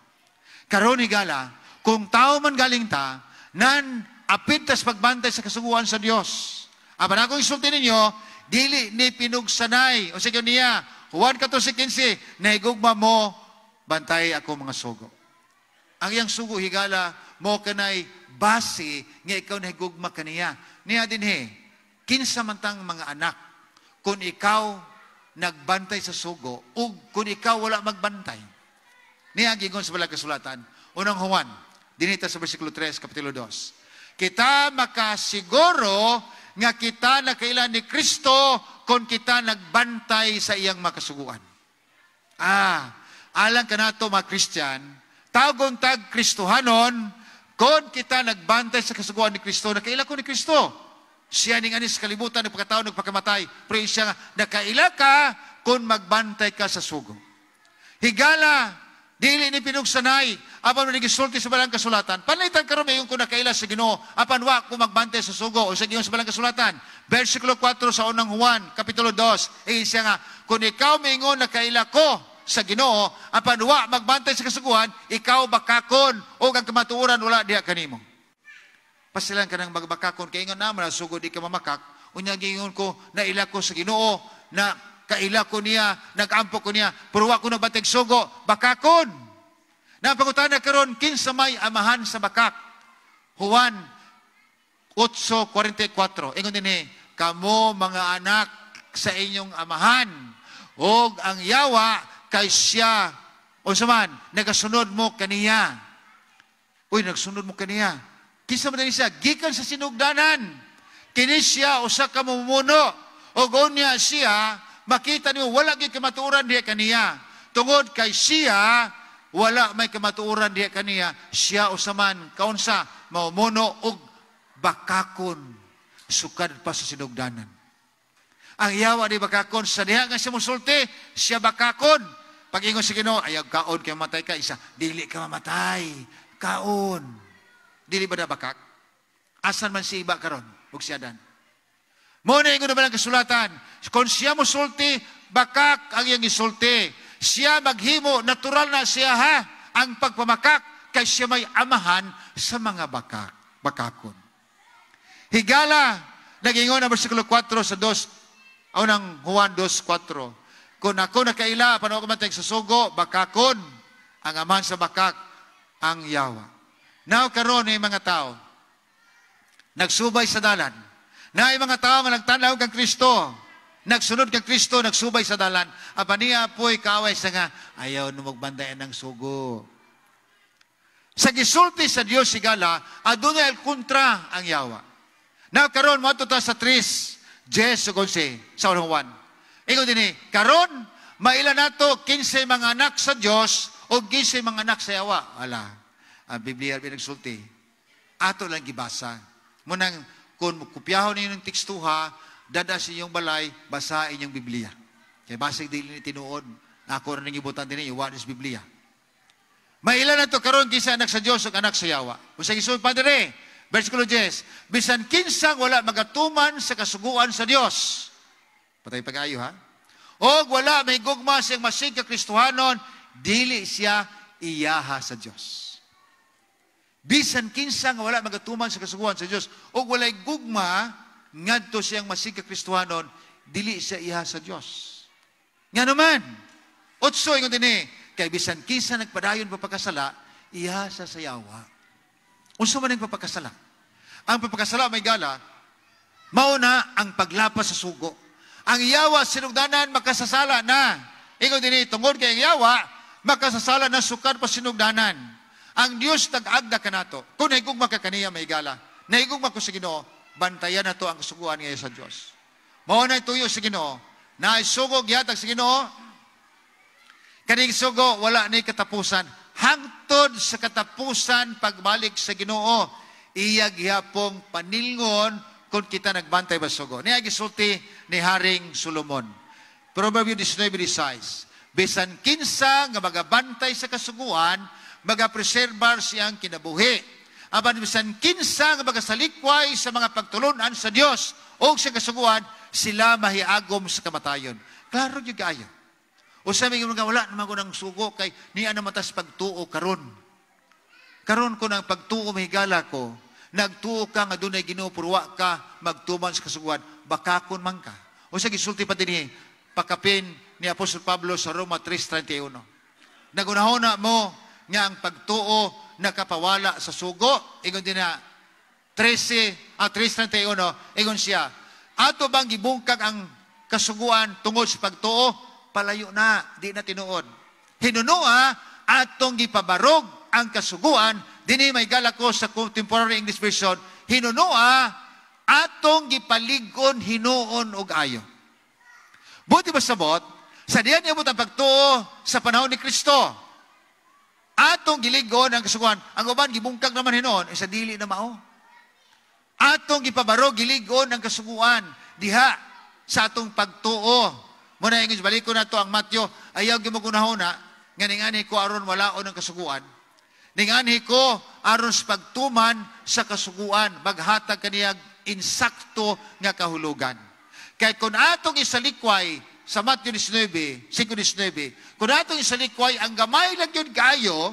Karon higala, kung tao man galing ta, nan apit tas pagbantay sa kasuguan sa Dios. Apan akong isulti ninyo, dili ni pinugsanay. O sige niya, Juan 14:15, nahigugma mo, bantay ako mga sugo. Ang iyang sugo higala, mo kanay base nga ikaw nahigugma kaniya. Niya din kinsa man tang mga anak, kung ikaw nagbantay sa sugo, ug kung ikaw wala magbantay. Niya gingon sa balang kasulatan, unang Juan, dinita sa versikulo 3, kapitulo 2. Kita makasiguro nga kita nakailan ni Kristo kung kita nagbantay sa iyang makasuguan. Alang ka na to mga Christian, tawgon tag Kristohanon, kung kita nagbantay sa kasuguan ni Kristo, nakaila ko ni Kristo. Siya ning anis kalibutan, nagpagkataon, nagpakamatay. Pero siya nga, nakaila ka kung magbantay ka sa sugo. Higala, dili ni pinugsanay, apan mo nagisulti sa balang kasulatan. Panlitan karon mayon kung nakaila sa Ginoo, apan wa kung magbantay sa sugo o sa Ginoo sa balang kasulatan. Versikulo 4 sa unang Juan, kapitulo 2, siya nga, kung ikaw maingon nakaila ko sa Ginoo, apan wa magbantay sa kasuguan, ikaw bakakon o ang kamatuoran wala diha kanimo. Pasilan ka ng magbakakon, kaya ingon naman, sugod di ka mamakak, unya gingon ko, naila ko sa Ginoo, na kaila ko niya, nag-ampo ko niya, pero wa ko nabatag sugo, bakakon. Napangutan karon kinsa may amahan sa bakak. Juan 8:44. Ingon dinhi, kamo mga anak sa inyong amahan, og ang yawa kay siya, o saman, nagasunod mo kaniya. Uy, nagsunod mo kaniya. Kinsa man siya, gikan sa sinugdanan. Kini siya, usa ka mamumuno. Og unya siya, makita niyo, wala gyud kamatuoran diha kaniya. Tungod kay siya, wala may kamatuoran diha kaniya, siya usaman, kaunsa, mamumuno og bakakon, sukad pa sa sinugdanan. Ang yawa di bakakon, sa diha nga siya musulti, siya bakakon. Pag ingon sa Ginoo, ayaw kaon kay mamatay ka, isa, dili ka mamatay, kaon. Dili ba na bakak? Asan man si iba karon ug siya dan. Mo na ingon naman ang kasulatan, kung siya musulti, bakak ang iyang isulti. Siya maghimo, natural na siya ha, ang pagpamakak, kay siya may amahan sa mga bakakon. Higala, nag-ingon ang versikulo 4 sa 2, unang Juan 2:4. Kung ako nakaila, paano ako matay sa sugo, bakakon, ang amahan sa bakak, ang yawa. Now, karon ay mga tao, nagsubay sa dalan. Na ay mga tao nga nagtanaw kang Kristo, nagsunod kang Kristo, nagsubay sa dalan. Apa niya po'y kaaway sa nga, ayaw na magbandayan ng sugo. Sa gisulti sa Diyos sigala, adunay kontra ang yawa. Now, karon, matuta sa 3, Jes, sa unang 1. Ingon din karon, maila nato 15 mga anak sa Diyos o 15 mga anak sa yawa. Ala, ang Biblia pinagsulti. Ato lang gibasa. Munang, kung kupyahon ninyo ng tekstuha, dada sa inyong balay, basa inyong Biblia. Kaya basig dili ni tinuod, ako rin ang ibutan din niyo, what is Biblia? Maila na to karon kisa anak sa Diyos o anak sa yawa. Kung sa isun, Padre, versikulo 10, bisan kinsang wala magatuman sa kasuguan sa Diyos. Patay pag-ayo ha? O wala may gugma siyang masig ka Kristohanon, dili siya iyaha sa Diyos. Bisan kinsa nga wala magatuman sa kasuguan sa Diyos, o walay gugma, ngadto siyang masig ka Kristohanon, dili siya iyaha sa Diyos. Nga naman, 8, ingon din kay bisan kinsa nagpadayon papakasala, iyaha sa sayawa. Unsa man ang papakasala? Ang papakasala may gala, mauna ang paglapas sa sugo. Ang yawa, sinugdanan, makasasala na. Ikaw din tungod kay ang yawa, makasasala na sukad pa sinugdanan. Ang Diyos tag-agda ka na to. Kung naigugma ka kaniya, may gala. Naigugma ko sa Ginoo, bantayan na to ang kasuguan ngayon sa Diyos. Mauna tuyo sa Ginoo, na isugog yatag sa Ginoo, kaning sugo, wala na katapusan. Hangtod sa katapusan, pagbalik sa Ginoo, iyag yapong panilngon, kung kita nagbantay ba sugo. Niya gisulti ni Haring Solomon. Proverbio 19:16. Bisan kinsa nga magabantay sa kasuguan, magapreserbar siyang kinabuhi. Aban bisan kinsa nga magasalikway sa mga pagtulunan sa Dios o sa kasuguan, sila mahiagom sa kamatayon. Klaro gyud kaayo. O sa mga wala naman ko ng sugo kay niya na matas pagtuo karon. Karon ko ng pagtuo mahigala ko. Nagtuo ka nga dunay Ginoo purwa ka magtuman sa kasuguan, bakakon man ka. O sa gisulti pa dinhi pakapin ni Apostol Pablo sa Roma 3:31. Nagunahon mo nga ang pagtuo nakapawala sa sugo. Ingon din na 3:31, ingon siya, ato bang gibungkag ang kasuguan tungod sa pagtuo? Palayo na, di na tinuod. Hinunua atong gipabarog ang kasuguan. Dini may gala ko sa Contemporary English Version, hinunua atong gipaligon hinuon og ayo. Buti ba sabot, sa diyan niya ang pagtuo sa panahon ni Kristo. Atong giligon ang kasuguan. Ang uban gibungkag naman hinon, isa dili na mao. Atong gipabaro giligon ang kasuguan diha sa atong pagtuo. Muna yung balik ko na to ang Mateo, ayaw gimugunahon na, nga ningani ko aron walaon ang kasuguan. Ningani ko aron sa pagtuman sa kasuguan, maghatag kaniyag insakto nga kahulugan. Kaya kung atong isalikway sa Mateo 19, 5:19, kung atong isalikway, ang gamay lang yun kayo,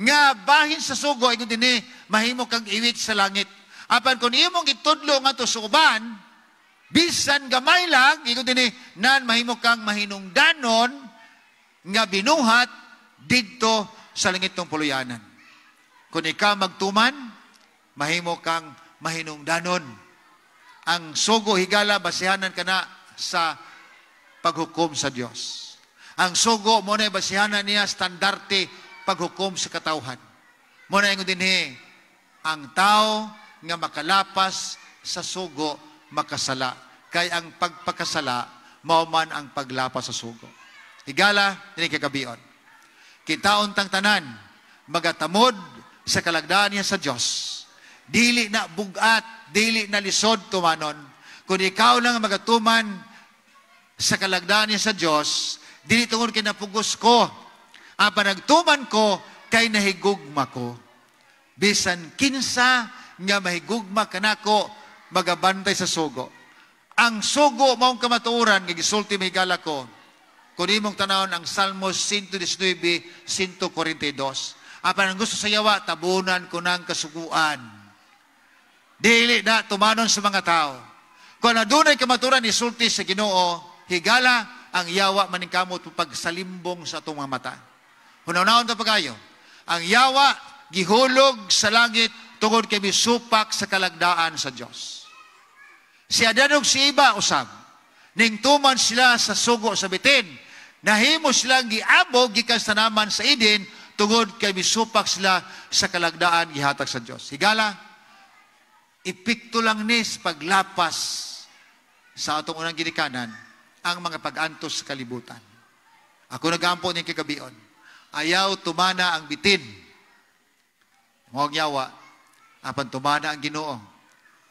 nga bahin sa sugo, ingon din mahimo kang iwit sa langit. Apan kung imong itudlo nga to sa uban, bisan gamay lang, ingon din nan mahimo kang mahinungdanon, nga binuhat didto sa langit ng puluyanan. Kung ikaw magtuman, mahimo kang mahinungdanon. Ang sugo higala basihanan kana sa paghukom sa Dios. Ang sugo mo na basihanan niya standarte paghukom sa katawhan. Mo na ingon dinhi ang tao nga makalapas sa sugo makasala. Kay ang pagpakasala mao man ang paglapas sa sugo. Higala dinhi kagabion. Kitaon tang tanan magatamod sa kalagdaan niya sa Dios. Dili na bugat, dili na lisod tumanon. Kung ikaw lang magatuman sa kalagdaan niya sa Diyos, dili tungod kay napugos ko. Apa nagtuman ko, kay nahigugma ko. Bisan kinsa nga mahigugma kanako, magabantay sa sugo. Ang sugo maong kamatuoran, nga gisulti mahigala ko, kung imong tanawon ang Salmos 119, 142. Apa nang gusto sa yawa, tabunan ko ng kasuguan. Dili na tumanon sa mga tao. Kung adunay kamaturan isulti sa Ginoo, higala ang yawa maningkamot pagsalimbong sa atong mga mata. Hunaw-naon ta pagayo. Ang yawa gihulog sa langit tungod kay misupak sa kalagdaan sa Dios. Si Adan ug si Iba usab, ning tuman sila sa sugo sa bitin, nahimo silang giabog gikan sa naman sa Eden tungod kay misupak sila sa kalagdaan gihatag sa Dios. Higala ipikto lang nis paglapas sa atong unang ginikanan ang mga pag-antos sa kalibutan. Ako nag-aampo ng kagabion. Ayaw tumana ang bitin. Huwag yawa. Apan tumana ang Ginoo.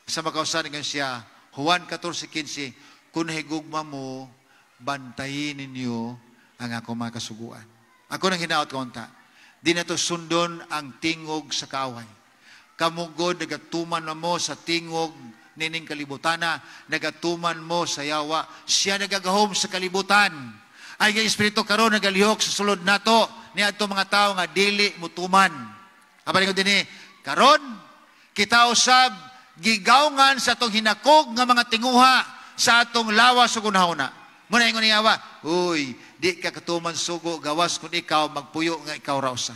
Sa makausan nga siya, Juan 14:15, kung higugma mo, bantayin ninyo ang ako mga kasuguan. Ako nang hinaot kaunta. Di na to sundon ang tingog sa kaaway. Kamugod, nagatuman na mo sa tingog nining kalibutana, nagatuman mo sa yawa. Siya nagagahom sa kalibutan. Ay nga Espiritu karon nagalihok sa sulod nato ni adto mga tao nga dili mutuman. Apa ko dinhi, karon kita usab gigawngan sa atong hinakog nga mga tinguha sa atong lawas ug unahuna. Muna ingon ni yawa, uy, di ka katuman sugo gawas kun ikaw magpuyo nga ikaw ra usa.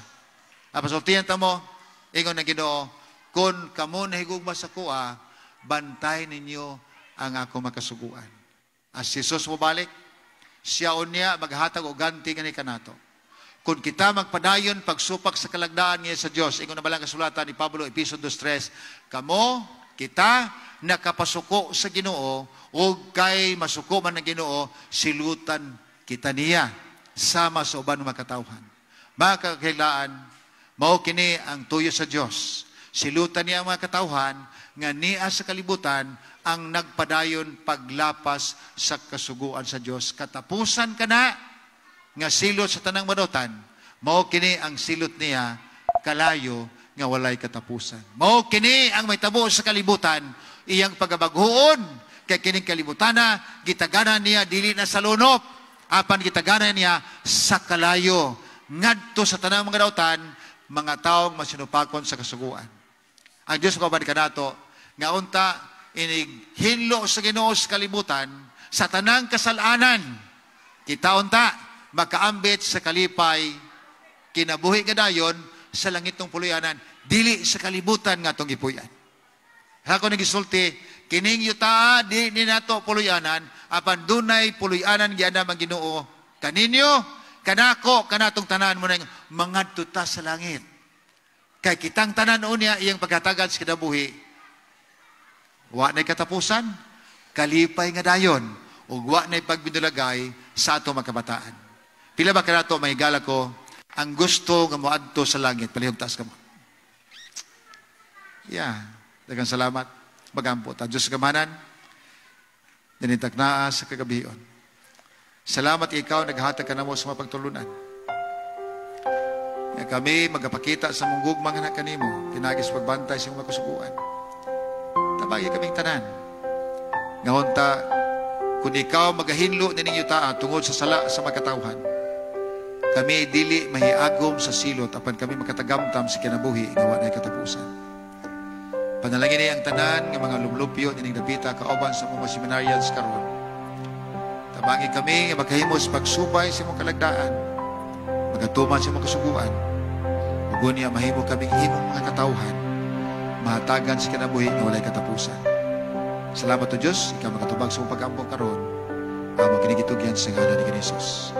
Apa sultihan ta mo, ingon na Ginoo, kung kamo nahigugma sa kuha, bantay ninyo ang ako makasuguan. As Jesus mo balik, siya unya maghatag o ganti nga kanato. Kung kita magpadayon pagsupak sa kalagdaan niya sa Diyos, ingon na balang kasulatan ni Pablo, Episod 2:3, kamo, kita, nakapasuko sa Ginoo, o kay masuko man ng Ginoo, silutan kita niya, sama sa uban ng makatawhan. Mga kakailaan, mao kini ang tuyo sa Diyos. Silutan niya ang mga katawhan nga niya sa kalibutan ang nagpadayon paglapas sa kasuguan sa Dios. Katapusan ka na nga silot sa tanang manutan, mao kini ang silot niya kalayo nga walay katapusan. Mao kini ang may tabo sa kalibutan, iyang pagabaghuon kay kining kalibutana gitaganan niya dili na sa lunop, apan gitaganan niya sa kalayo ngadto sa tanang mga dautan, mga taong masinupakon sa kasuguan. Ang Diyos ko balik kanato, nga unta, hinlo sa Ginoo sa kalibutan, sa tanang kasalanan, kita unta, makaambit sa kalipay, kinabuhi nga dayon, sa langit ng puluyanan, dili sa kalibutan nga itong ipuyan. Ako nagisulti, kining yuta, di nato puluyanan, apan dunay puluyanan giana ang Ginoo, kaninyo, kanako, kanatong tanan mo na mga tuta sa langit. Kay kitang tanan unya iyang paghatagad sa kinabuhi. Wa na'y katapusan, kalipay nga dayon, ug wa na'y pagbidulagay sa ato makabataan. Pila ba kanato mahigala ko ang gusto nga moadto sa langit, palihog taas ka mo. Daghang salamat. Magampo ta. Diyos kamanan, dinitak naa sa kagabion. Salamat ikaw, naghatag ka na mo sa mga pagtulunan. Nga kami magapakita sa munggug mga anak kanimo, pinagis pagbantay sa mga kasubuan. Tabagi kaming tanan. Ngahon ta, kung ikaw magahinlo nininyo taa tungod sa sala sa magkatawhan, kami dili mahiagom sa silot apan kami makatagamtam sa kinabuhi nga walay katapusan. Panalangin niya ang tanan ng mga lumlupyo nining dapita kauban sa mga seminarians karon. Tabangi kami nga makahimos pagsubay sa imong kalagdaan, magatuman sa imong kasuguan. Ug niya mahimo kaming imong mga katawhan, mahatagan sa kinabuhi nga walay katapusan. Salamat o Diyos, ikaw makatubag sa imong pag-ampo karon. Amo kinigitugyan sa ngalan ni Jesus.